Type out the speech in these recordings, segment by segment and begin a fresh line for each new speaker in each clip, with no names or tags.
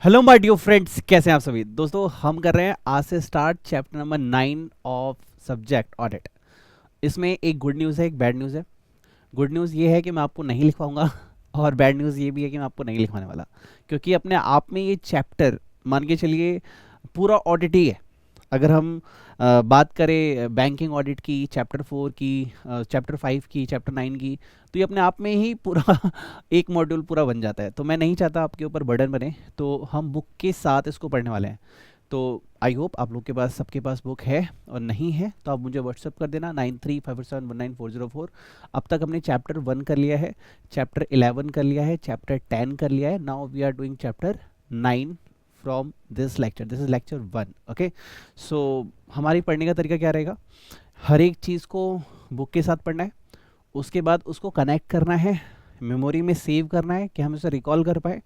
Hello my dear friends, कैसे हैं आप सभी दोस्तों। हम कर रहे हैं आज से start chapter number 9 of subject audit. इसमें एक गुड न्यूज़ है, एक बैड न्यूज़ है। गुड न्यूज़ ये है कि मैं आपको नहीं लिखवाऊंगा और बैड न्यूज़ ये भी है कि मैं आपको नहीं लिखवाने वाला, क्योंकि अपने आप में ये चैप्टर मान के चलिए पूरा ऑडिट ही है। अगर हम बात करें बैंकिंग ऑडिट की, चैप्टर 4 की, चैप्टर 5 की, चैप्टर 9 की, तो ये अपने आप में ही पूरा एक मॉड्यूल पूरा बन जाता है। तो मैं नहीं चाहता आपके ऊपर बर्डन बने, तो हम बुक के साथ इसको पढ़ने वाले हैं। तो आई होप आप लोग के पास, सबके पास बुक है, और नहीं है तो आप मुझे व्हाट्सअप कर देना 9357194004। अब तक हमने चैप्टर 1 कर लिया है, चैप्टर 11 कर लिया है, चैप्टर 10 कर लिया है। Now we are doing chapter 9 from this lecture. This is lecture 1। Okay, so हमारी पढ़ने का तरीका क्या रहेगा, हर एक चीज़ को बुक के साथ पढ़ना है, उसके बाद उसको कनेक्ट करना है, मेमोरी में सेव करना है कि हम उसे रिकॉल कर पाए,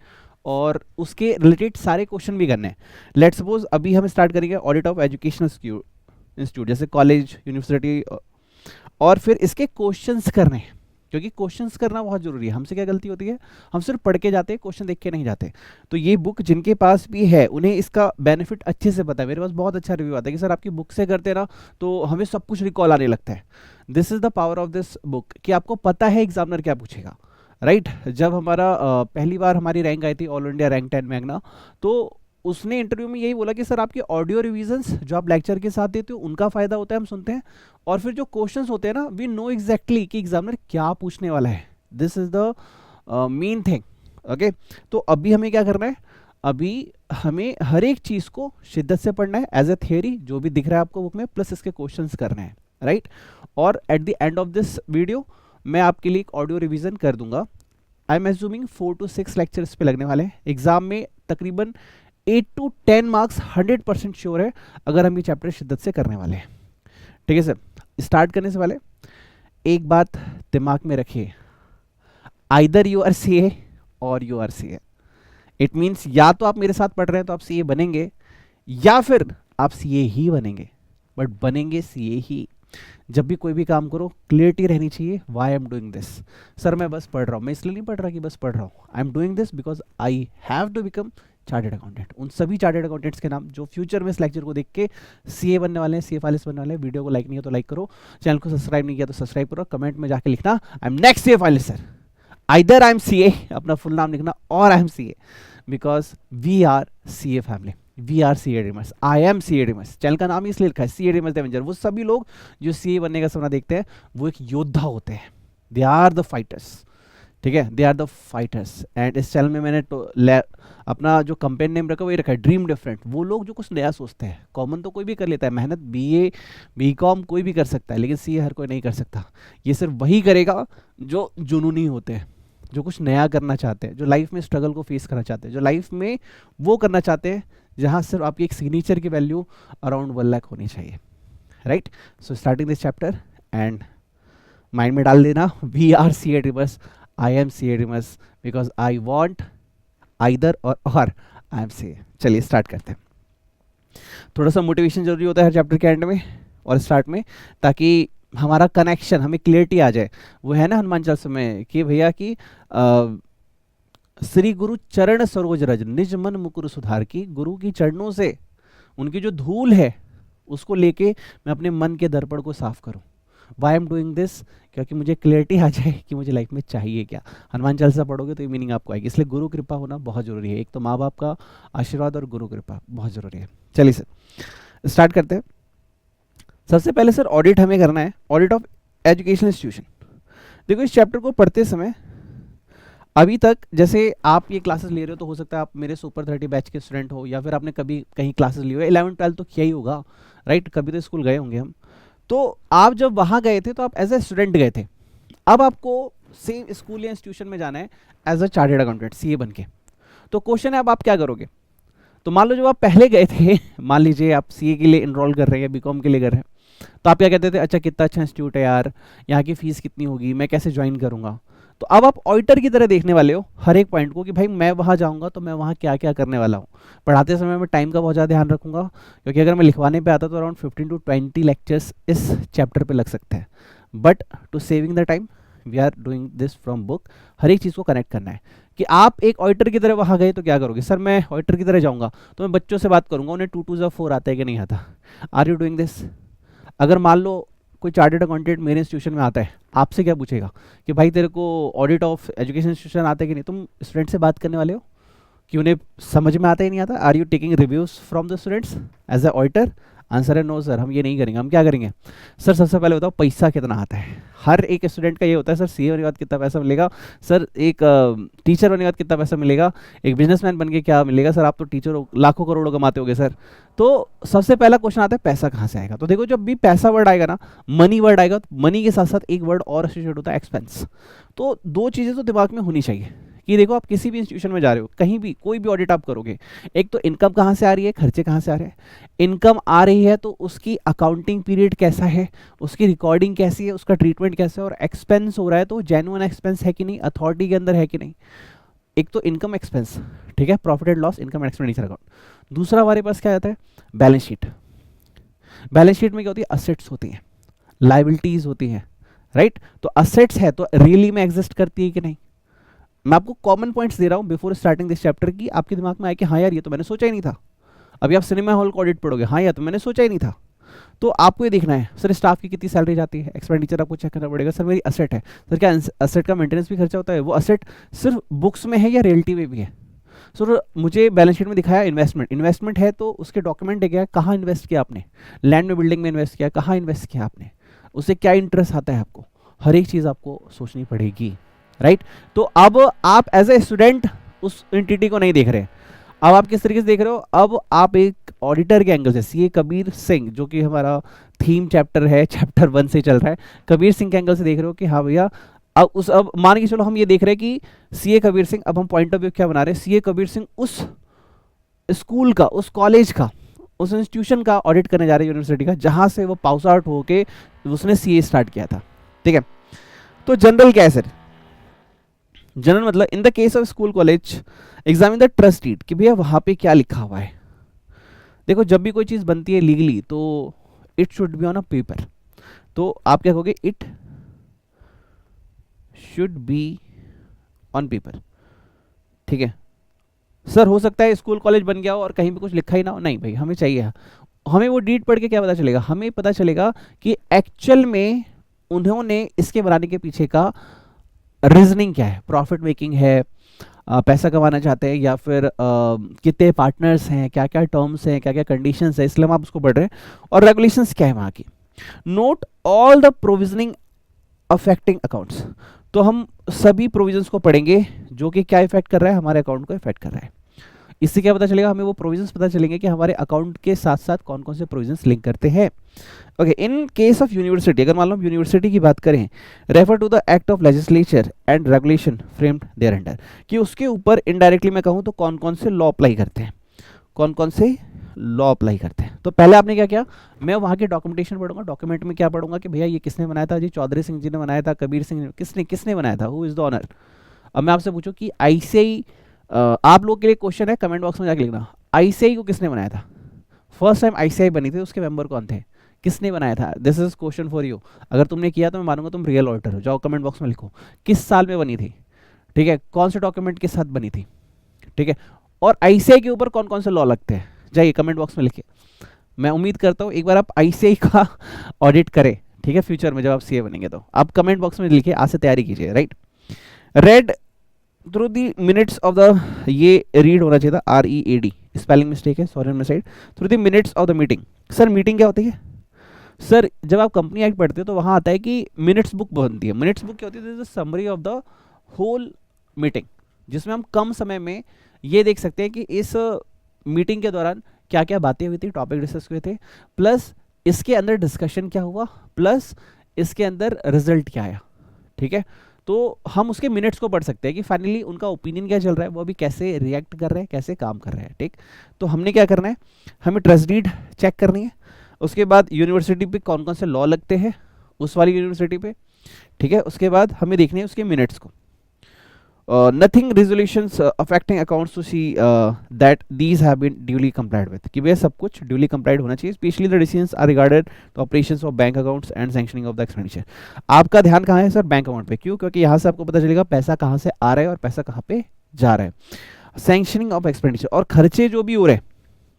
और उसके रिलेटेड सारे क्वेश्चन भी करने हैं। लेट्स सपोज अभी हम स्टार्ट करेंगे ऑडिट ऑफ एजुकेशनल इंस्टीट्यूट, जैसे कॉलेज, यूनिवर्सिटी, और फिर इसके क्वेश्चंस करने हैं, क्योंकि क्वेश्चंस करना बहुत जरूरी है। हमसे क्या गलती होती है, हम सिर्फ पढ़ के जाते हैं, क्वेश्चन देख के नहीं जाते। तो ये बुक जिनके पास भी है उन्हें इसका बेनिफिट अच्छे से पता है। मेरे पास बहुत अच्छा रिव्यू आता है कि सर आपकी बुक से करते ना तो हमें सब कुछ रिकॉल आने लगता है। This is the power of this book कि आपको पता है एग्जामिनर क्या पूछेगा, राइट। जब हमारा पहली बार हमारी रैंक आई थी, ऑल इंडिया रैंक 10 मैगना, तो उसने इंटरव्यू में यही बोला कि सर आपके ऑडियो रिविजन्स जो आप लेक्चर के साथ देते हो उनका फायदा होता है, हम सुनते हैं, और फिर जो क्वेश्चंस होते हैं ना, वी नो एग्जैक्टली कि एग्जामिनर क्या पूछने वाला है। This is the main thing. Okay, तो अभी हमें क्या करना है, अभी हमें हर एक चीज को शिद्दत से पढ़ना है एज ए थियोरी, जो भी दिख रहा है आपको बुक में, प्लस इसके क्वेश्चंस करने हैं, राइट। और eight the end of this video मैं आपके लिए एक ऑडियो रिवीजन कर दूंगा। I am assuming 4 to 6 lectures पे लगने वाले हैं। एग्जाम में तकरीबन 8 to 10 मार्क्स 100% श्योर है अगर हम ये चैप्टर शिद्दत से करने वाले हैं। ठीक है सर, स्टार्ट करने से पहले एक बात दिमाग में रखिए, either you are CA or you are CA. It means या तो आप मेरे साथ पढ़ रहे हैं तो आप सीए बनेंगे, या फिर आप सीए ही बनेंगे, बट बनेंगे सीए ही। जब भी कोई भी काम करो क्लियरिटी रहनी चाहिए, why I am doing this. Sir मैं बस पढ़ रहा हूँ, मैं इसलिए नहीं पढ़ रहा कि बस पढ़ रहा हूँ, I am doing this because I have to become chartered accountant. उन सभी चार्टेड अकाउंटेंट्स के नाम जो फ्यूचर में इस लेक्चर को देख के सीए बनने वाले हैं, सीए फाइलिस बनने वाले हैं। वीडियो को लाइक नहीं किया तो लाइक करो, चैनल को सब्सक्राइब नहीं किया तो सब्सक्राइब करो, कमेंट में जाके लिखना I am next CA finalist sir, either I am CA, अपना फुल नाम लिखना, और I am CA, because we are CA family, we are C A dreamers, I am C A dreamers. Channel का नाम ही इसलिए लिखा है सी A dreamers Avenger. वो सभी लोग जो सी ए बनने का सपना देखते हैं वो एक योद्धा होते हैं, दे आर द फाइटर्स। ठीक है, they are the fighters. And इस चैनल में मैंने अपना जो कंपेन नेम रखा वो ये रखा है, ड्रीम डिफरेंट। वो लोग जो कुछ नया सोचते हैं, कॉमन तो कोई भी कर लेता है, मेहनत बीए बीकॉम कोई भी कर सकता है, लेकिन सीए हर कोई नहीं कर सकता। ये सिर्फ वही करेगा जो जुनूनी होते हैं, जो कुछ नया करना चाहते हैं, जो लाइफ में स्ट्रगल को फेस करना चाहते हैं, जो लाइफ में वो करना चाहते हैं जहाँ सिर्फ आपकी एक सिग्नेचर की वैल्यू अराउंड 1 लाख होनी चाहिए, right. So starting this chapter, and mind में डाल देना we are C A dreamers, I am C A dreamers, because I want either or I am C ए। चलिए स्टार्ट करते हैं। थोड़ा सा मोटिवेशन जरूरी होता है हर चैप्टर के एंड में और स्टार्ट में, ताकि हमारा कनेक्शन, हमें क्लियरिटी आ जाए। वो है ना हनुमान चालीसा में कि भैया कि श्री गुरु चरण सरोज रज, निज मन मुकुर सुधार की। गुरु की चरणों से उनकी जो धूल है उसको लेके मैं अपने मन के दर्पण को साफ करूं। वाई एम डूइंग दिस, क्योंकि मुझे क्लियरिटी आ जाए कि मुझे लाइफ में चाहिए क्या। हनुमान चालीसा पढ़ोगे तो ये मीनिंग आपको आएगी। इसलिए गुरु कृपा होना बहुत जरूरी है। एक तो माँ बाप का आशीर्वाद और गुरु कृपा बहुत जरूरी है। चलिए सर स्टार्ट करते हैं। सबसे पहले सर ऑडिट हमें करना है, ऑडिट ऑफ एजुकेशनल इंस्टीट्यूशन। देखो इस चैप्टर को पढ़ते समय अभी तक जैसे आप ये क्लासेस ले रहे हो तो हो सकता है आप मेरे सुपर 30 बैच के स्टूडेंट हो, या फिर आपने कभी कहीं क्लासेस ली हो, 11-12 तो किया ही होगा, राइट। कभी तो स्कूल गए होंगे हम। तो आप जब वहाँ गए थे तो आप एज ए स्टूडेंट गए थे। अब आपको सेम स्कूल या इंस्टीट्यूशन में जाना है as a chartered accountant, CA बन के। तो क्वेश्चन है अब आप क्या करोगे। तो मान लो जब आप पहले गए थे, मान लीजिए आप सीए के लिए इनरोल कर रहे हैं, बीकॉम के लिए कर रहे हैं, तो आप क्या कहते थे, अच्छा कितना अच्छा इंस्टीट्यूट है यार, यहाँ की फीस कितनी होगी, मैं कैसे ज्वाइन करूँगा। तो अब आप ऑडिटर की तरह देखने वाले हो हर एक पॉइंट को कि भाई मैं वहाँ जाऊँगा तो मैं वहाँ क्या क्या करने वाला हूँ। पढ़ाते समय मैं टाइम का बहुत ज़्यादा ध्यान रखूँगा, क्योंकि अगर मैं लिखवाने पे आता तो अराउंड 15 to 20 लेक्चर्स इस चैप्टर पे लग सकते हैं। But to saving the time we are doing this from book. हर एक चीज़ को कनेक्ट करना है कि आप एक ऑडिटर की तरह वहाँ गए तो क्या करोगे? सर मैं ऑडिटर की तरह जाऊँगा तो मैं बच्चों से बात करूँगा, उन्हें 2 2 ज़ा 4 आता है कि नहीं आता? Are you doing this? अगर मान लो कोई चार्टर्ड अकाउंटेंट मेरे इंस्टीट्यूशन में आता है, आपसे क्या पूछेगा कि भाई तेरे को ऑडिट ऑफ एजुकेशन इंस्टीट्यूशन आता है कि नहीं? तुम स्टूडेंट से बात करने वाले हो कि उन्हें समझ में आता ही नहीं आता? Are you taking reviews from the students as a auditor? Answer है नो सर, हम ये नहीं करेंगे। हम क्या करेंगे? सर सबसे पहले बताओ पैसा कितना आता है। हर एक स्टूडेंट का ये होता है, सर सीए बनने के बाद कितना पैसा मिलेगा, सर एक टीचर बनने के बाद कितना पैसा मिलेगा, एक बिजनेसमैन बन के क्या मिलेगा, सर आप तो टीचर हो, लाखों करोड़ों कमाते होगे सर। तो सबसे पहला क्वेश्चन आता है पैसा कहाँ से आएगा। तो देखो जब भी पैसा वर्ड आएगा ना, मनी वर्ड आएगा, तो मनी के साथ साथ एक वर्ड और एसोसिएट होता है एक्सपेंस। तो दो चीज़ें तो दिमाग में होनी चाहिए कि देखो आप किसी भी इंस्टीट्यूशन में जा रहे हो, कहीं भी कोई भी ऑडिट आप करोगे, एक तो इनकम कहाँ से आ रही है, खर्चे कहाँ से आ रहे हैं। इनकम आ रही है तो उसकी अकाउंटिंग पीरियड कैसा है, उसकी रिकॉर्डिंग कैसी है, उसका ट्रीटमेंट कैसा है, और एक्सपेंस हो रहा है तो जेन्युइन एक्सपेंस है कि नहीं, अथॉरिटी के अंदर है कि नहीं। एक तो इनकम एक्सपेंस, ठीक है, profit and loss, income expenditure account. दूसरा हमारे पास क्या आता है? Balance sheet. बैलेंस शीट में क्या होती है? असेट्स होती हैं, लाइबिलिटीज होती हैं, राइट। तो असेट्स है तो रियली में एग्जिस्ट करती है कि नहीं। मैं आपको कॉमन पॉइंट्स दे रहा हूं बिफोर स्टार्टिंग दिस चैप्टर की, आपके दिमाग में आए कि हाँ यार ये तो मैंने सोचा ही नहीं था। अभी आप सिनेमा हॉल का ऑडिट पढ़ोगे, हाँ यार तो मैंने सोचा ही नहीं था। तो आपको ये देखना है सर स्टाफ की कितनी सैलरी जाती है, एक्सपेंडिचर आपको चेक करना पड़ेगा। सर मेरी असेट है, सर क्या असेट का मेंटेनेंस भी खर्चा होता है? वो असेट सिर्फ बुक्स में है या रियलिटी में भी है? सर मुझे बैलेंस शीट में दिखाया इन्वेस्टमेंट, इन्वेस्टमेंट है तो उसके डॉक्यूमेंट है क्या, कहाँ इन्वेस्ट किया आपने, लैंड में बिल्डिंग में इन्वेस्ट किया, कहाँ इन्वेस्ट किया आपने, उससे क्या इंटरेस्ट आता है आपको, हर एक चीज़ आपको सोचनी पड़ेगी, राइट। तो अब आप एज ए स्टूडेंट उस एंटिटी को नहीं देख रहे, अब आप किस तरीके से देख रहे हो? अब आप एक ऑडिटर के एंगल से, सीए कबीर सिंह जो कि हमारा थीम चैप्टर है, चैप्टर 1 से चल रहा है, कबीर सिंह के एंगल से देख रहे हो कि हाँ भैया अब मान के चलो हम ये देख रहे हैं कि सीए कबीर सिंह, अब हम पॉइंट ऑफ व्यू क्या बना रहे हैं? सीए कबीर सिंह उस स्कूल का, उस कॉलेज का, उस इंस्टीट्यूशन का ऑडिट करने जा रहे हैं, यूनिवर्सिटी का, जहां से वो पास आउट होके उसने सीए स्टार्ट किया था, ठीक है। तो जनरल क्या है सर? जनरल मतलब in the case of school college examine the trust deed, कि भैया वहां पे क्या लिखा हुआ है। देखो जब भी कोई चीज बनती है लीगली तो it should be on a paper, तो आप क्या कहोगे? It should be on paper, ठीक है। सर हो सकता है स्कूल कॉलेज बन गया हो और कहीं पे कुछ लिखा ही ना हो, नहीं भाई हमें चाहिए, हमें वो डीड पढ़ के क्या पता चलेगा? हमें पता चलेगा कि एक्चुअल में उन्होंने इसके बनाने के पीछे का रीजनिंग क्या है, प्रॉफिट मेकिंग है, पैसा कमाना चाहते हैं, या फिर कितने पार्टनर्स हैं, क्या क्या टर्म्स हैं, क्या क्या कंडीशंस है, इसलिए हम आप उसको पढ़ रहे हैं, और रेगुलेशंस क्या है वहाँ की। Note all the provisioning affecting accounts, तो हम सभी प्रोविजंस को पढ़ेंगे जो कि क्या इफेक्ट कर रहा है, हमारे अकाउंट को इफेक्ट कर रहा है। इससे क्या पता चलेगा? हमें वो प्रोविजंस पता चलेंगे कि हमारे अकाउंट के साथ साथ कौन कौन से प्रोविजंस लिंक करते हैं। Okay, in case of university, अगर मान लो हम यूनिवर्सिटी की बात करें, refer to the act of legislature and regulation framed thereunder, कि उसके ऊपर इनडायरेक्टली मैं कहूँ तो कौन कौन से लॉ अप्लाई करते हैं, कौन कौन से लॉ अप्लाई करते हैं। तो पहले आपने क्या किया? मैं वहाँ के डॉक्यूमेंटेशन पढ़ूंगा, डॉक्यूमेंट में क्या पढ़ूंगा कि भैया ये किसने बनाया था, जी चौधरी सिंह जी ने बनाया था, कबीर सिंह किसने किसने बनाया था, हु इज द ऑनर। अब मैं आपसे पूछूं कि आईसीआई, आप लोगों के लिए क्वेश्चन है, कमेंट बॉक्स में जाके लिखना, आईसीआई को किसने बनाया था? फर्स्ट टाइम आईसीआई बनी थी, उसके मेंबर कौन थे, किसने बनाया था? This is question for you. अगर तुमने किया तो मैं मानूंगा तुम रियल ऑडिटर हो। जाओ कमेंट बॉक्स में लिखो किस साल में बनी थी, ठीक है, कौन से डॉक्यूमेंट के साथ बनी थी, ठीक है, और आईसीआई के ऊपर कौन कौन से लॉ लगते हैं, जाइए कमेंट बॉक्स में लिखिए। मैं उम्मीद करता हूँ एक बार आप आईसीआई का ऑडिट करें, ठीक है, फ्यूचर में जब आप सीए बनेंगे तो आप कमेंट बॉक्स में लिखिए, आज से तैयारी कीजिए, right. Red through the minutes of the, ये रीड होना चाहिए था, READ, स्पेलिंग मिस्टेक है, sorry on my side. Through the minutes of the meeting, sir meeting क्या होती है? सर जब आप कंपनी एक्ट पढ़ते हो तो वहाँ आता है कि मिनट्स बुक बनती है। मिनट्स बुक क्या होती है? This is summary of the whole meeting, जिसमें हम कम समय में ये देख सकते हैं कि इस मीटिंग के दौरान क्या क्या बातें हुई थी, टॉपिक डिस्कस हुए थे, प्लस इसके अंदर डिस्कशन क्या हुआ, प्लस इसके अंदर रिजल्ट क्या आया, ठीक है। तो हम उसके मिनट्स को पढ़ सकते हैं कि फाइनली उनका ओपिनियन क्या चल रहा है, वो अभी कैसे रिएक्ट कर रहे हैं, कैसे काम कर रहे हैं, ठीक। तो हमने क्या करना है, हमें ट्रस्ट डीड चेक करनी है, उसके बाद यूनिवर्सिटी पे कौन कौन से लॉ लगते हैं उस वाली यूनिवर्सिटी पे, ठीक है, उसके बाद हमें देखने हैं उसके मिनट्स को। Nothing resolutions affecting accounts to see that these have been duly complied with, कि भैया सब कुछ ड्यूली कंप्लाइड होना चाहिए, specially the decisions are regarded the operations of bank accounts and sanctioning of the expenditure. आपका ध्यान कहाँ है सर? बैंक अकाउंट पे। क्यों? क्योंकि यहाँ से आपको पता चलेगा पैसा कहाँ से आ रहा है और पैसा कहाँ पे जा रहा है। सैंक्शनिंग ऑफ एक्सपेंडिचर, और खर्चे जो भी हो रहे हैं,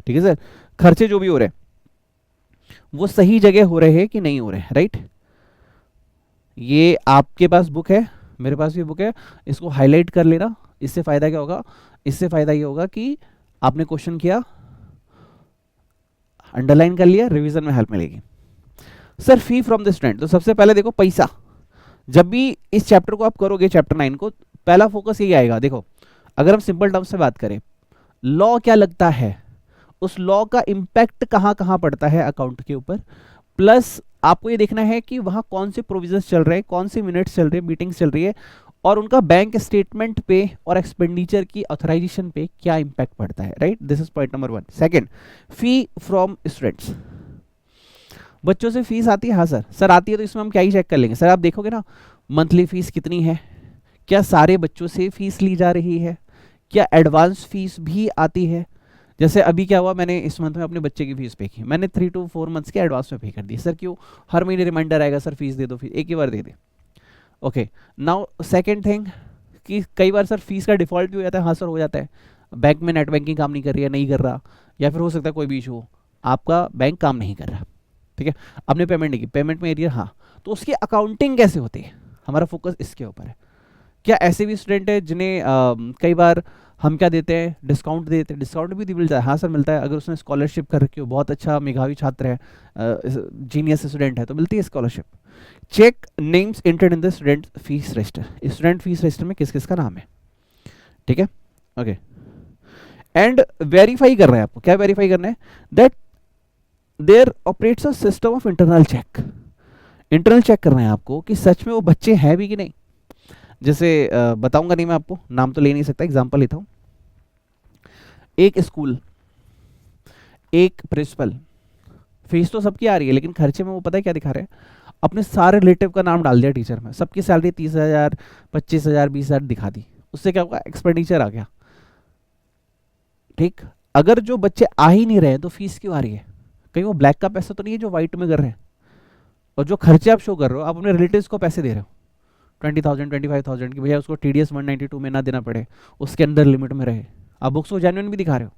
ठीक है सर, खर्चे जो भी हो रहे हैं वो सही जगह हो रहे हैं कि नहीं हो रहे हैं, राइट। ये आपके पास बुक है, मेरे पास भी बुक है, इसको हाईलाइट कर लेना। इससे फायदा क्या होगा, इससे फायदा ये होगा कि आपने क्वेश्चन किया, अंडरलाइन कर लिया, रिवीजन में हेल्प मिलेगी। Sir fee from the student, तो सबसे पहले देखो पैसा, जब भी इस चैप्टर को आप करोगे, चैप्टर 9 को, पहला फोकस यही आएगा। देखो अगर हम सिंपल टर्म्स से बात करें, लॉ क्या लगता है, उस लॉ का इंपैक्ट कहाँ कहाँ पड़ता है अकाउंट के ऊपर, प्लस आपको ये देखना है कि वहां कौन से प्रोविजंस चल रहे हैं, कौन सी मिनट्स चल रही है, मीटिंग्स चल रही है, और उनका बैंक स्टेटमेंट पे और एक्सपेंडिचर की ऑथराइजेशन पे क्या इंपैक्ट पड़ता है, right. This is point number 1। Second, fee from students, बच्चों से फीस आती है, हाँ सर, सर आती है, तो इसमें हम क्या ही चेक कर लेंगे सर, आप देखोगे ना मंथली फीस कितनी है, क्या सारे बच्चों से फीस ली जा रही है, क्या एडवांस फीस भी आती है। जैसे अभी क्या हुआ, मैंने इस मंथ में अपने बच्चे की फीस पे की, मैंने 3 to 4 मंथ्स के एडवांस में पे कर दी। सर क्यों, हर महीने रिमाइंडर आएगा सर फीस दे दो, फीस एक ही बार दे दे। ओके, नाउ सेकंड थिंग कि कई बार सर फीस का डिफॉल्ट भी हो जाता है, हाँ सर हो जाता है, बैंक में नेट बैंकिंग काम नहीं कर रही है, नहीं कर रहा, या फिर हो सकता है कोई भी इशू हो, आपका बैंक काम नहीं कर रहा, ठीक है, आपने पेमेंट नहीं की, पेमेंट में एरियर, हाँ, तो उसकी अकाउंटिंग कैसे होती है, हमारा फोकस इसके ऊपर है। क्या ऐसे भी स्टूडेंट है जिन्हें कई बार हम क्या देते हैं, डिस्काउंट देते हैं, डिस्काउंट भी मिलता है, हाँ सर मिलता है, अगर उसने स्कॉलरशिप कर रखी हो, बहुत अच्छा मेधावी छात्र है, जीनियस स्टूडेंट है, तो मिलती है scholarship. Check names entered in the student fees register, student fees register में किस किस का नाम है, ठीक है, ओके। एंड वेरीफाई कर रहे हैं, आपको क्या वेरीफाई करना है, that there operates a system of internal check, internal check कर रहे हैं आपको कि सच में वो बच्चे हैं भी कि नहीं। जैसे बताऊंगा नहीं मैं आपको, नाम तो ले नहीं सकता, एग्जांपल लेता हूं, एक स्कूल, एक प्रिंसिपल, फीस तो सबकी आ रही है, लेकिन खर्चे में वो पता है क्या दिखा रहे हैं, अपने सारे रिलेटिव का नाम डाल दिया टीचर में, सबकी सैलरी 30,000, 25,000, 20,000 दिखा दी, उससे क्या होगा, एक्सपेंडिचर आ गया, ठीक। अगर जो बच्चे आ ही नहीं रहे तो फीस क्यों आ रही है, कहीं वो ब्लैक का पैसा तो नहीं है जो व्हाइट में कर रहे हैं, और जो खर्चे आप शो कर रहे हो, आप अपने रिलेटिव्स को पैसे दे रहे हो 20,000, 25,000 की, भैया उसको TDS 192 में ना देना पड़े, उसके अंदर लिमिट में रहे, आप बुक्स को जेन्युइन भी दिखा रहे हो।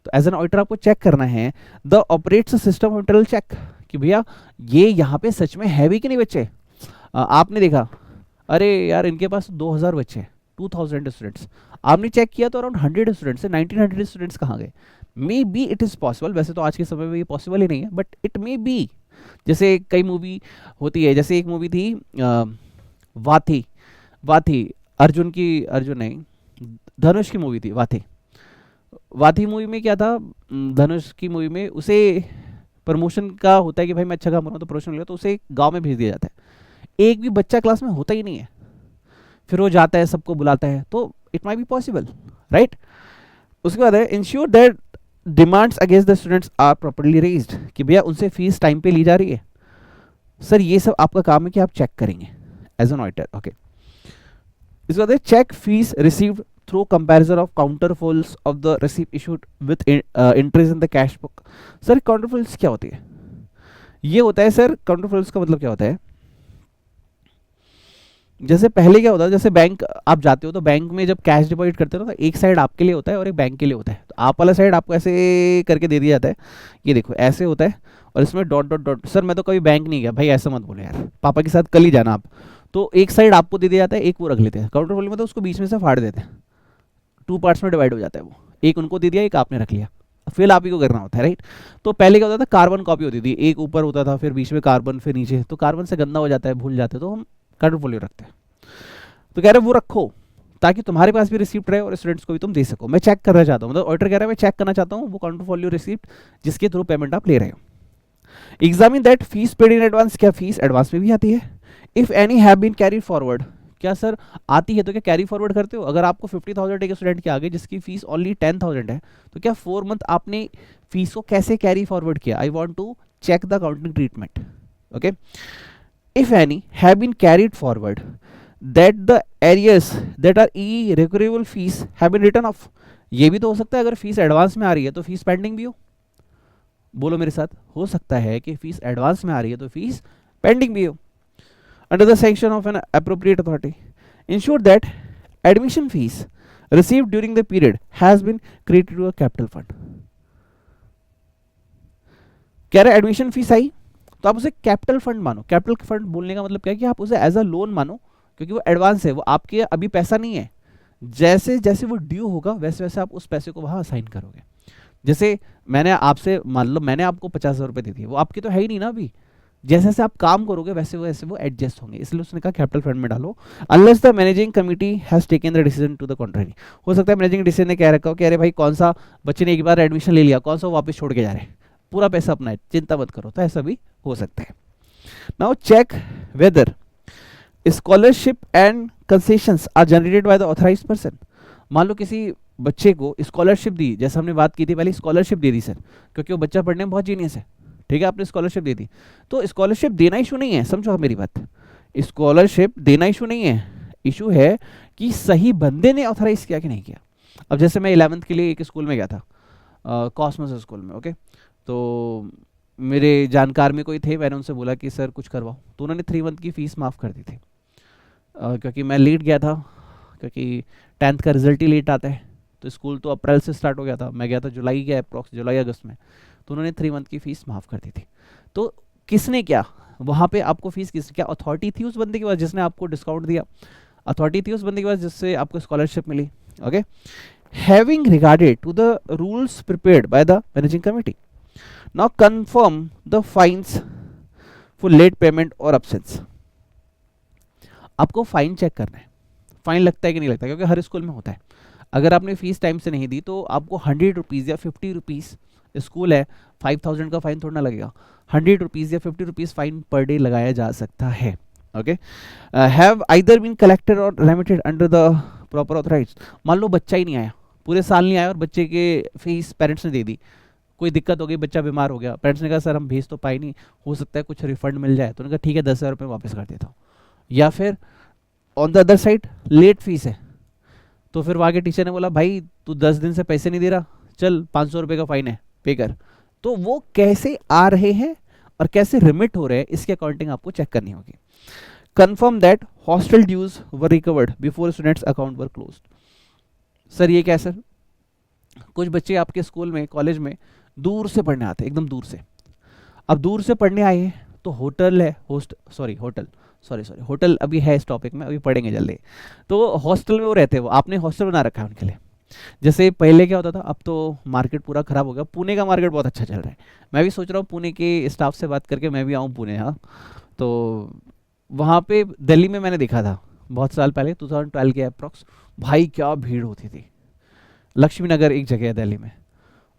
तो एज एन ऑडिटर आपको चेक करना है, the operates system of internal check, कि भैया ये यहाँ पे सच में है भी कि नहीं बच्चे। आपने देखा, अरे यार इनके पास 2,000 बच्चे, 2,000 स्टूडेंट्स, आपने चेक किया तो अराउंड 100 स्टूडेंट्स से 1900 स्टूडेंट्स कहाँ गए। May be it is possible, वैसे तो आज के समय में ये पॉसिबल ही नहीं है, बट इट मे बी, जैसे कई मूवी होती है, जैसे एक मूवी थी वाथी, वाथी अर्जुन की, अर्जुन नहीं, धनुष की मूवी थी वाथी, वाथी मूवी में क्या था, धनुष की मूवी में उसे प्रमोशन का होता है कि भाई मैं अच्छा काम कर रहा हूँ तो प्रमोशन मिला, तो उसे गांव में भेज दिया जाता है, एक भी बच्चा क्लास में होता ही नहीं है, फिर वो जाता है, सबको बुलाता है, तो it might be possible, right. उसके बाद है ensure that demands against the students are properly raised, कि भैया उनसे फीस टाइम पे ली जा रही है। सर ये सब आपका काम है कि आप चेक करेंगे एज एन ऑडिटर, ओके। इसके बाद check fees received through comparison of counterfoils of the receipt issued with entries in the cash book. Sir counterfoils क्या होती है, ये होता है सर, काउंटरफॉल्स का मतलब क्या होता है, जैसे पहले क्या होता है, जैसे बैंक आप जाते हो तो बैंक में जब कैश डिपॉजिट करते हो तो एक साइड आपके लिए होता है और एक बैंक के लिए होता है, तो आप वाला साइड आपको ऐसे करके दे दिया जाता है, ये देखो ऐसे होता है, और इसमें डॉट डॉट डॉट। सर मैं तो कभी बैंक नहीं गया भाई, ऐसा मत बोले यार, पापा के साथ कल ही जाना आप, तो एक साइड आपको दे दिया जाता है, एक वो रख लेते हैं, काउंटर फॉलो में तो उसको बीच में से फाड़ देते हैं, 2 पार्ट्स में डिवाइड हो जाता है वो, एक उनको दे दिया, एक आपने रख लिया, फिर आप ही को करना होता है, राइट। तो पहले क्या होता था, कार्बन कॉपी होती थी, एक ऊपर होता था, फिर बीच में कार्बन, फिर नीचे, तो कार्बन से गंदा हो जाता है, भूल जाते हैं, तो हम काउंटर फॉलो रखते हैं। तो कह रहे वो रखो ताकि तुम्हारे पास भी रिसिप्ट रहे और स्टूडेंट्स को भी तुम दे सको। मैं चेक करना चाहता हूँ, मतलब ऑडिटर कह रहा है मैं चेक करना चाहता हूँ वो काउंटरफॉलियो रिसिप्ट जिसके थ्रू पेमेंट आप ले रहे हो। Examine that fees paid in advance, क्या फीस एडवांस में भी आती है, if any have been carry forward, क्या सर आती है तो क्या कैरी फॉरवर्ड करते हो, अगर आपको 50,000 एक स्टूडेंट के आगे जिसकी फीस ओनली 10,000 है, तो क्या 4 मंथ आपने फीस को कैसे कैरी फॉरवर्ड किया, I want to check the accounting treatment, okay. If any have been carried forward that the areas that are irrecoverable fees have been written off, ये भी तो हो सकता है, अगर फीस एडवांस में आ रही है तो फीस पेंडिंग भी हो, बोलो मेरे साथ, हो सकता है कि फीस एडवांस में आ रही है तो फीस पेंडिंग भी हो। Under the sanction of an appropriate authority ensure that admission fees received during the period has been created to a capital fund. कह रहे एडमिशन फीस आई तो आप उसे कैपिटल फंड मानो. कैपिटल फंड बोलने का मतलब क्या है कि आप उसे एज अ लोन मानो, क्योंकि वो एडवांस है, वो आपके अभी पैसा नहीं है. जैसे जैसे वो ड्यू होगा वैसे वैसे आप उस पैसे को वहां असाइन करोगे. जैसे मैंने आपसे मान लो मैंने आपको 50,000 रुपए दे दिए, वो आपकी तो है ही नहीं ना अभी. जैसे जैसे आप काम करोगे वैसे वैसे वो एडजस्ट होंगे, इसलिए उसने कहा कैपिटल फंड में डालो. Unless the managing committee has taken the decision to the contrary. हो सकता है मैनेजिंग डिसीजन ने कह रखा हो कि अरे भाई कौन सा बच्चे ने एक बार एडमिशन ले लिया, कौन सा वापस छोड़ के जा रहे हैं, पूरा पैसा अपना है, चिंता मत करो. तो ऐसा भी हो सकता है. Now check whether scholarship and concessions are generated by the authorised person. मान लो किसी बच्चे को स्कॉलरशिप दी, जैसे हमने बात की थी पहले, स्कॉलरशिप दे दी सर क्योंकि वो बच्चा पढ़ने में बहुत जीनियस है, ठीक है, आपने स्कॉलरशिप दे दी. तो स्कॉलरशिप देना इशू नहीं है, समझो आप मेरी बात. स्कॉलरशिप देना इशू नहीं है, इशू है कि सही बंदे ने ऑथराइज किया कि नहीं किया. अब जैसे मैं 11th के लिए एक स्कूल में गया था, कॉस्मोस स्कूल में, ओके. तो मेरे जानकार में कोई थे, मैंने उनसे बोला कि सर कुछ करवाओ, तो उन्होंने 3 मंथ की फ़ीस माफ़ कर दी थी. क्योंकि मैं लेट गया था, क्योंकि 10th का रिजल्ट ही लेट आता है, तो स्कूल तो अप्रैल से स्टार्ट हो गया था, मैं गया था जुलाई के अप्रॉक्स, जुलाई अगस्त में. तो उन्होंने 3 मंथ की फ़ीस माफ़ कर दी थी. तो किसने क्या वहाँ पे आपको फ़ीस किस क्या अथॉरिटी थी उस बंदे के पास जिसने आपको डिस्काउंट दिया, अथॉरिटी थी उस बंदे के पास जिससे आपको स्कॉलरशिप मिली. Okay, having regarded to the rules prepared by the managing committee, now confirm the fines for late payment or absence. आपको फाइन चेक करना है, फाइन लगता है कि नहीं लगता, क्योंकि हर स्कूल में होता है. अगर आपने फीस टाइम से नहीं दी तो आपको 100 रुपीज़ या 50 रुपीज़, स्कूल है 5,000 का फाइन थोड़ा ना लगेगा, 100 रुपीज़ या 50 रुपीज़ फाइन पर डे लगाया जा सकता है. Okay, have either been collected और remitted under the proper authorised. मान लो बच्चा ही नहीं आया, पूरे साल नहीं आया और बच्चे के फीस पेरेंट्स ने दे दी, कोई दिक्कत हो गई, बच्चा बीमार हो गया, पेरेंट्स ने कहा सर हम भेज तो पाए नहीं, हो सकता है कुछ रिफंड मिल जाए, तो उन्होंने कहा ठीक है 10,000 रुपये वापस कर देता हूँ. या फिर on the other side late fees है, तो फिर वहाँ के टीचर ने बोला भाई तू 10 दिन से पैसे नहीं दे रहा, चल 500 रुपये का फाइन है, पे कर. तो वो कैसे आ रहे हैं और कैसे रिमिट हो रहे हैं, इसकी अकाउंटिंग आपको चेक करनी होगी. Confirm that hostel dues were recovered before students account were closed. Sir ये क्या है सर, कुछ बच्चे आपके स्कूल में कॉलेज में दूर से पढ़ने आते हैं, एकदम दूर से. अब दूर से पढ़ने आए हैं तो होटल है, होटल अभी है इस टॉपिक में, अभी पढ़ेंगे जल्दी. तो हॉस्टल में वो रहते हैं, वो आपने हॉस्टल बना रखा है उनके लिए. जैसे पहले क्या होता था, अब तो मार्केट पूरा खराब हो गया, पुणे का मार्केट बहुत अच्छा चल रहा है. मैं भी सोच रहा हूँ पुणे के स्टाफ से बात करके मैं भी आऊँ पुणे. हाँ, तो वहाँ पे दिल्ली में मैंने देखा था बहुत साल पहले, 2012 के अप्रॉक्स, भाई क्या भीड़ होती थी. लक्ष्मी नगर एक जगह है दिल्ली में,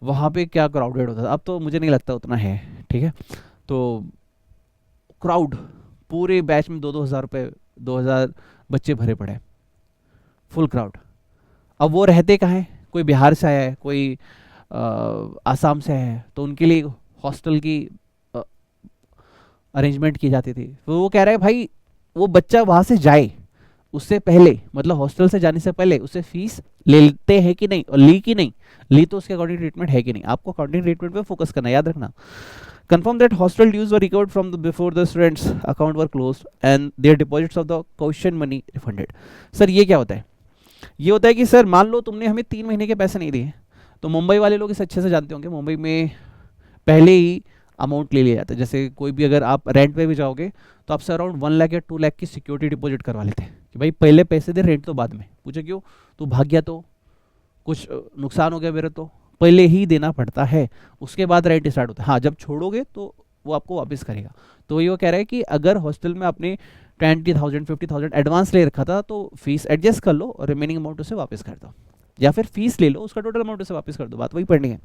वहाँ पे क्या क्राउडेड होता था. अब तो मुझे नहीं लगता उतना है, ठीक है. तो क्राउड पूरे बैच में 2,000 रुपये, 2,000 बच्चे भरे पड़े, फुल क्राउड. अब वो रहते कहाँ हैं, कोई बिहार से आया है, कोई आसाम से आया है, तो उनके लिए हॉस्टल की अरेंजमेंट की जाती थी. तो वो कह रहा है भाई वो बच्चा वहाँ से जाए उससे पहले, मतलब हॉस्टल से जाने से पहले उससे फीस लेते हैं कि नहीं, और ली कि नहीं, ली तो उसके अकाउंटिंग ट्रीटमेंट है कि नहीं. आपको अकाउंटिंग ट्रीटमेंट पे फोकस करना, याद रखना. Confirm that hostel dues were recovered from before the students' account were closed and their deposits of the caution money refunded. Sir ये क्या होता है, ये होता है कि सर मान लो तुमने हमें 3 महीने के पैसे नहीं दिए, तो मुंबई वाले लोग इसे अच्छे से जानते होंगे, मुंबई में पहले ही अमाउंट ले लिया जाता है. जैसे कोई भी अगर आप रेंट पे भी जाओगे तो आपसे अराउंड 1 लाख या 2 लाख की सिक्योरिटी डिपॉजिट करवा लेते हैं कि भाई पहले पैसे दे, रेंट तो बाद में. पूछे क्यों, तू भाग गया तो, कुछ नुकसान हो गया मेरे तो, पहले ही देना पड़ता है, उसके बाद रेंट स्टार्ट होता है. हाँ, जब छोड़ोगे तो वो आपको वापस करेगा. तो ये वो कह रहा है कि अगर हॉस्टल में आपने 20,000 50,000 एडवांस ले रखा था तो फीस एडजस्ट कर लो और रिमेनिंग अमाउंट उसे वापस कर दो, या फिर फीस ले लो उसका टोटल अमाउंट उसे वापस कर दो, बात वही पढ़नी है.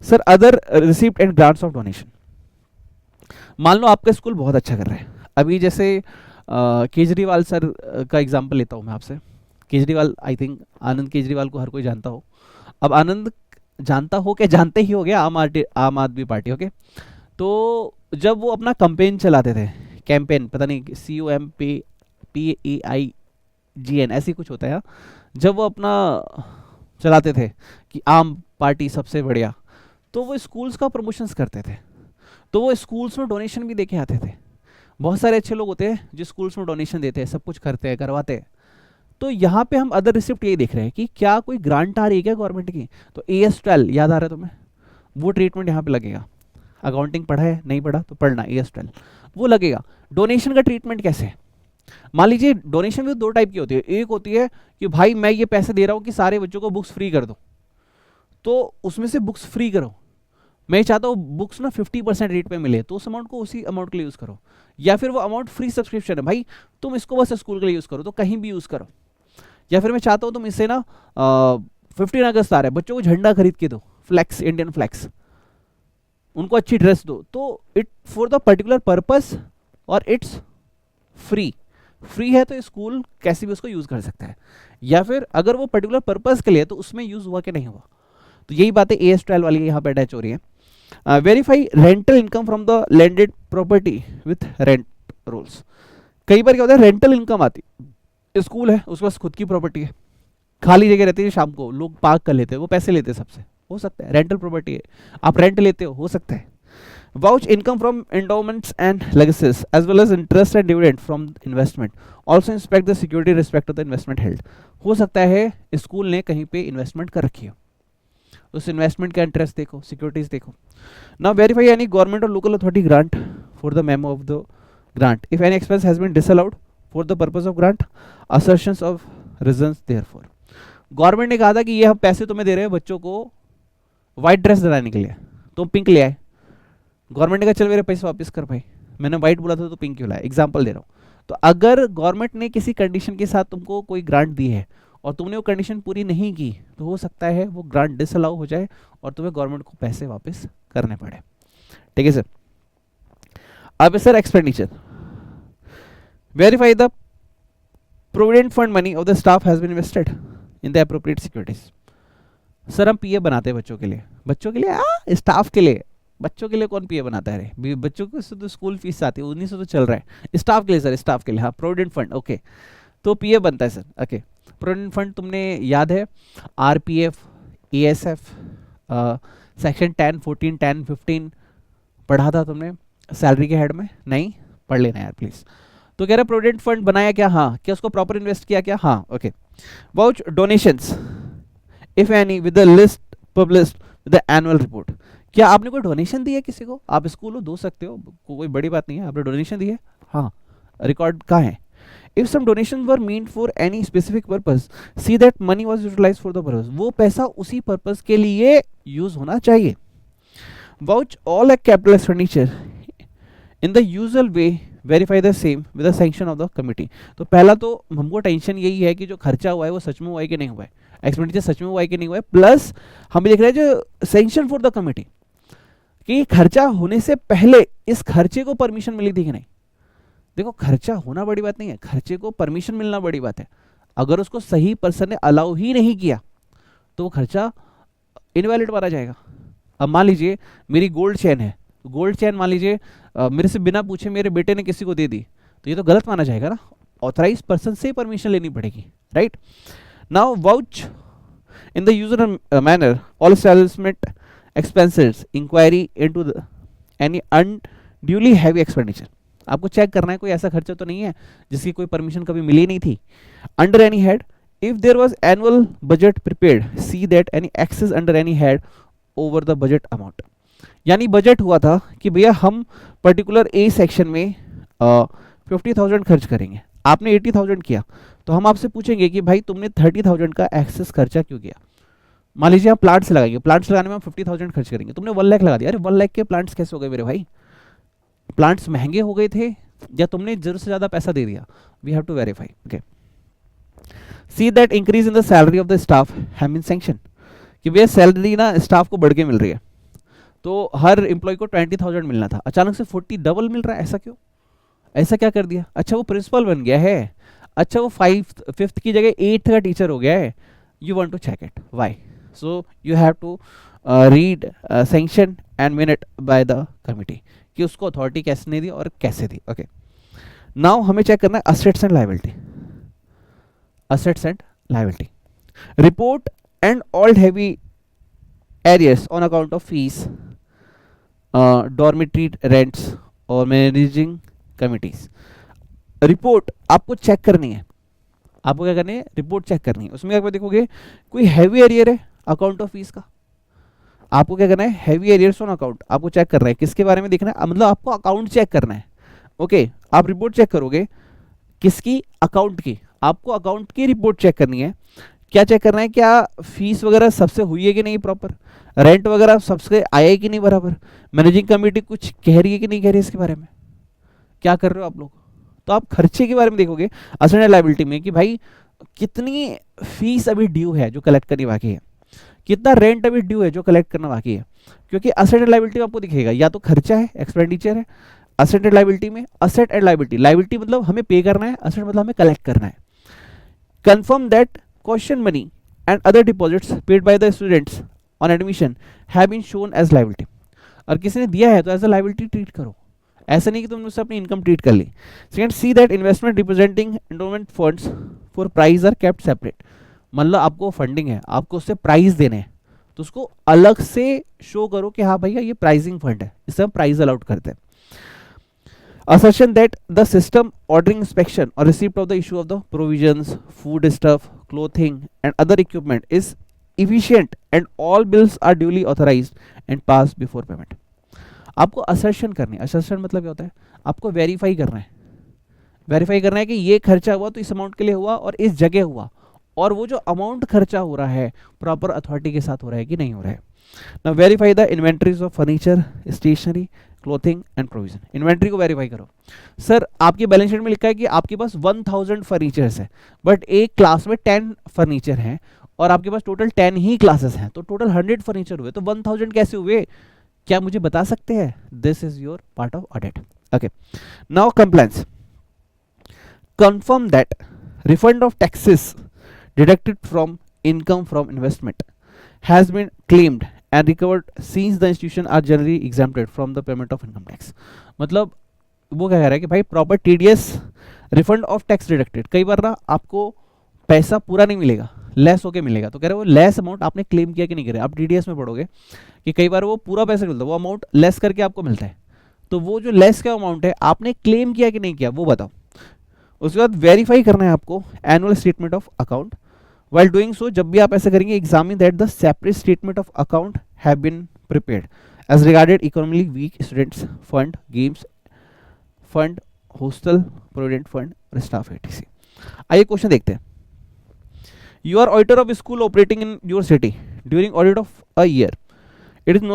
Sir other receipt and grants of donation. मान लो आपका स्कूल बहुत अच्छा कर रहा है, अभी जैसे केजरीवाल सर का एग्जाम्पल लेता हूँ मैं आपसे. केजरीवाल, आई थिंक आनंद केजरीवाल को हर कोई जानता हो. अब आनंद जानता हो क्या, जानते ही हो गया, आम आदमी पार्टी. ओके, तो जब वो अपना कैंपेन चलाते थे, कैंपेन पता नहीं COMPAIGN ऐसी कुछ होता है, जब वो अपना चलाते थे कि आम पार्टी सबसे बढ़िया, तो वो स्कूल्स का प्रमोशंस करते थे. तो वो स्कूल्स में डोनेशन भी देके आते थे. बहुत सारे अच्छे लोग होते हैं जो स्कूल्स में डोनेशन देते हैं, सब कुछ करते हैं, करवाते हैं. तो यहाँ पे हम अदर रिसिप्ट यही देख रहे हैं कि क्या कोई ग्रांट आ रही है क्या गवर्नमेंट की, तो AS12 याद आ रहा है तुम्हें, वो ट्रीटमेंट यहाँ पे लगेगा। अकाउंटिंग पढ़ा है, नहीं पढ़ा तो पढ़ना, AS12 वो लगेगा। डोनेशन का ट्रीटमेंट कैसे है, मान लीजिए डोनेशन भी दो टाइप की होती है, एक होती है कि भाई मैं ये पैसे दे रहा हूँ कि सारे बच्चों को बुक्स फ्री कर दो, तो उसमें से बुक्स फ्री करो, मैं चाहता हूँ बुक्स ना 50% रेट पे मिले, तो उस अमाउंट को उसी अमाउंट के लिए यूज़ करो। या फिर वो अमाउंट फ्री सब्सक्रिप्शन है, भाई तुम इसको बस स्कूल के लिए यूज़ करो, तो कहीं भी यूज़ करो। या फिर मैं चाहता हूँ तुम इससे ना 15 अगस्त आ रहा है, बच्चों को झंडा खरीद के दो, फ्लैक्स, इंडियन फ्लैक्स, उनको अच्छी ड्रेस दो, तो it for the particular purpose और इट्स फ्री। फ्री है तो स्कूल कैसे भी उसको यूज़ कर सकता है। या फिर अगर वो पर्टिकुलर पर्पस के लिए, तो उसमें यूज़ हुआ कि नहीं हुआ, तो यही बातें AS12 वाली यहाँ पे अटैच हो रही है। Verify rental income from the landed property with rent rules. कई बार क्या होता है, रेंटल इनकम आती, स्कूल है उसके पास खुद की प्रॉपर्टी है, खाली जगह रहती है, शाम को लोग पार्क कर लेते हैं, वो पैसे लेते हैं सबसे, हो सकता है रेंटल प्रॉपर्टी है, आप रेंट लेते हो सकता है। Vouch income from endowments and legacies as well as interest and dividend from investment, also inspect the security respect of the investment held. हो सकता है स्कूल ने कहीं पे इन्वेस्टमेंट कर रखी हो, उस इन्वेस्टमेंट का इंटरेस्ट देखो, सिक्योरिटीज देखो। Now verify any government or local authority grant for the memo of the grant if any expense has been disallowed for the purpose of grant, assertions of reasons therefor. Government ने कहा था कि ये हम पैसे तुम्हें दे रहे हैं बच्चों को व्हाइट ड्रेस दिलाने के लिए, तुम पिंक ले आए, गवर्नमेंट ने कहा चल मेरे पैसे वापस कर भाई, मैंने व्हाइट बोला था तो पिंक क्यों लाया, एग्जाम्पल दे रहा हूँ। तो अगर गवर्नमेंट ने किसी कंडीशन के साथ तुमको कोई ग्रांट दी है और तुमने वो कंडीशन पूरी नहीं की, तो हो सकता है वो ग्रांट डिसअलाउ हो जाए और तुम्हें गवर्नमेंट को पैसे वापस करने पड़े। ठीक है सर। अब sir expenditure, verify the provident fund money of the staff has been invested in the appropriate securities. Sir हम पीए बनाते हैं बच्चों के लिए, बच्चों के लिए, स्टाफ के लिए, बच्चों के लिए कौन पीए बनाता है रे, बच्चों को तो स्कूल फीस आती है 1900 तो चल रहा है, स्टाफ के लिए सर, स्टाफ के लिए, हाँ प्रोविडेंट फंड, ओके, तो पीए बनता है सर, ओके। प्रोविडेंट फंड तुमने याद है, RPF, ASF, सेक्शन 10, 14, 10, 15 पढ़ा था तुमने सैलरी के हेड में, नहीं पढ़ लेना यार प्लीज। तो कह रहा प्रोविडेंट फंड बनाया क्या, हाँ, क्या उसको प्रॉपर इन्वेस्ट किया क्या, हाँ, okay. Vouch donations if any with the list published with the annual report. क्या आपने कोई डोनेशन दी है किसी को, आप स्कूल हो दो सकते हो, कोई बड़ी बात नहीं है, आपने डोनेशन दी है, हाँ, रिकॉर्ड कहाँ है। If some donations were meant for any specific purpose, see that money was utilized for the purpose. वो पैसा उसी पर्पस के लिए यूज होना चाहिए। Vouch all capital expenditure in the usual way, verify the same with the sanction of the committee. तो पहला तो हमको टेंशन यही है कि जो खर्चा हुआ है वो सच में हुआ है कि नहीं हुआ है, एक्सपेंडिचर सच में हुआ है कि नहीं हुआ है, प्लस हम देख रहे हैं जो सैंक्शन फॉर द कमिटी कि खर्चा होने से पहले इस खर्चे को परमिशन मिली थी कि नहीं। देखो खर्चा होना बड़ी बात नहीं है, खर्चे को परमिशन मिलना बड़ी बात है। अगर उसको सही पर्सन ने अलाउ ही नहीं किया तो वो खर्चा इनवैलिड माना जाएगा। अब मान लीजिए मेरी गोल्ड चेन है, गोल्ड चेन मान लीजिए मेरे से बिना पूछे मेरे बेटे ने किसी को दे दी, तो ये तो गलत माना जाएगा ना, ऑथराइज पर्सन से परमिशन लेनी पड़ेगी, right. Now vouch in the usual manner all establishment expenses inquiry into any unduly heavy expenditure. आपको चेक करना है कोई ऐसा खर्चा तो नहीं है जिसकी कोई परमिशन कभी मिली नहीं थी। Under any head if there was annual budget prepared, see that any excess under any head over the budget amount. यानी बजट हुआ था कि भैया हम पर्टिकुलर ए सेक्शन में 50,000 खर्च करेंगे, आपने 80,000 किया, तो हम आपसे पूछेंगे कि भाई तुमने 30,000 का एक्सेस खर्चा क्यों किया। मान लीजिए आप प्लांट्स लगाएंगे, प्लांट्स लगाने में हम 50,000 खर्च करेंगे, तुमने 1 लाख लगा दिया, अरे 1 लाख के प्लांट्स कैसे हो गए मेरे भाई, प्लांट्स महंगे हो गए थे या तुमने जरूरत से ज्यादा पैसा दे दिया। We have to verify, okay. See that increase in the salary of the staff have been sanction, कि भैया सैलरी ना स्टाफ को बढ़ के मिल रही है, तो हर एम्प्लॉय को 20,000 मिलना था, अचानक से 40 डबल मिल रहा है, ऐसा क्यों, ऐसा क्या कर दिया। अच्छा वो प्रिंसिपल बन गया है, अच्छा वो 5th की जगह 8th का टीचर हो गया है, you want to check it why, so you have to read sanction and minute by the committee कि उसको अथॉरिटी कैसे नहीं दी और कैसे दी, ओके। नाउ हमें चेक करना है assets and liability, assets and liability report and all heavy arrears on account of fees, dormitory rents और मैनेजिंग कमिटीज। रिपोर्ट आपको चेक करनी है, आपको क्या करनी है, रिपोर्ट चेक करनी है। उसमें आप देखोगे कोई हैवी एरियर है अकाउंट ऑफ फीस का, आपको क्या करना है, हैवी एरियर्स ऑन अकाउंट आपको चेक करना है। किसके बारे में देखना है, मतलब आपको अकाउंट चेक करना है। ओके, आप रिपोर्ट चेक करोगे किसकी, अकाउंट की, आपको अकाउंट की रिपोर्ट चेक करनी है। क्या चेक करना है, क्या फीस वगैरह सबसे हुई है कि नहीं प्रॉपर, रेंट वगैरह सबसे आया है कि नहीं बराबर, मैनेजिंग कमेटी कुछ कह रही है कि नहीं कह रही है इसके बारे में, क्या कर रहे हो आप लोग। तो आप खर्चे के बारे में देखोगे असेट एंड लायबिलिटी में कि भाई कितनी फीस अभी ड्यू है जो कलेक्ट करनी बाकी है, कितना रेंट अभी ड्यू है जो कलेक्ट करना बाकी है। क्योंकि असेट एंड लायबिलिटी में आपको दिखेगा या तो खर्चा है, एक्सपेंडिचर है। असेट एंड लायबिलिटी में, असेट एंड लायबिलिटी, लायबिलिटी मतलब हमें पे करना है, असेट मतलब हमें कलेक्ट करना है। Confirm that question money and other deposits paid by the students on admission have been shown as liability. और किसी ने दिया है तो एज अ लायबिलिटी ट्रीट करो, ऐसा नहीं कि तुमने उससे अपनी इनकम ट्रीट कर ली। Second, see that investment representing endowment funds for prize are kept separate. मतलब आपको फंडिंग है, आपको उससे प्राइस देने हैं, तो उसको अलग से शो करो कि हाँ भैया ये प्राइसिंग फंड है, इससे हम प्राइस अलाउड करते हैं। Assertion that the system ordering inspection or receipt of the issue of the provisions, food stuff, clothing and other equipment is efficient and all bills are duly authorized and passed before payment. आपको assertion करनी है। assertion मतलब क्या होता है, आपको verify करना है, वेरीफाई करना है कि ये खर्चा हुआ तो इस अमाउंट के लिए हुआ और इस जगह हुआ, और वो जो अमाउंट खर्चा हो रहा है प्रॉपर अथॉरिटी के साथ हो रहा है कि नहीं हो रहा है। Now verify the inventories of furniture, stationery, clothing and provision. Inventory को वेरीफाई करो। सर आपकी बैलेंस शीट में लिखा है कि आपके पास 1000 फर्नीचर्स है, बट एक क्लास में 10 फर्नीचर हैं और आपके पास टोटल 10 ही क्लासेस हैं, तो टोटल 100 फर्नीचर हुए, तो 1000 कैसे हुए, क्या मुझे बता सकते हैं। This is your part of audit. Okay, now compliance, confirm that refund of taxes deducted from income from investment has been claimed and recovered since the institution are generally exempted from the payment of income tax। मतलब वो क्या कह रहा है कि भाई proper TDS refund of tax deducted, कई बार ना आपको पैसा पूरा नहीं मिलेगा, लेस होके मिलेगा, तो कह रहे हैं वो लेस अमाउंट आपने क्लेम किया कि नहीं किया। आप टीडीएस में पढ़ोगे कि कई बार वो पूरा पैसा मिलता है, वो अमाउंट लेस करके आपको मिलता है, तो वो जो लेस का अमाउंट है आपने क्लेम किया कि नहीं किया वो बताओ। उसके बाद वेरीफाई करना है आपको annual statement of account. While doing so, जब भी आप ऐसा करेंगे, examine that the separate statement of account have been prepared as regarded economically weak students fund, games fund, hostel provident fund और staff etc। आइए क्वेश्चन देखते हैं। You are auditor of a school operating in your city during audit of a year. It is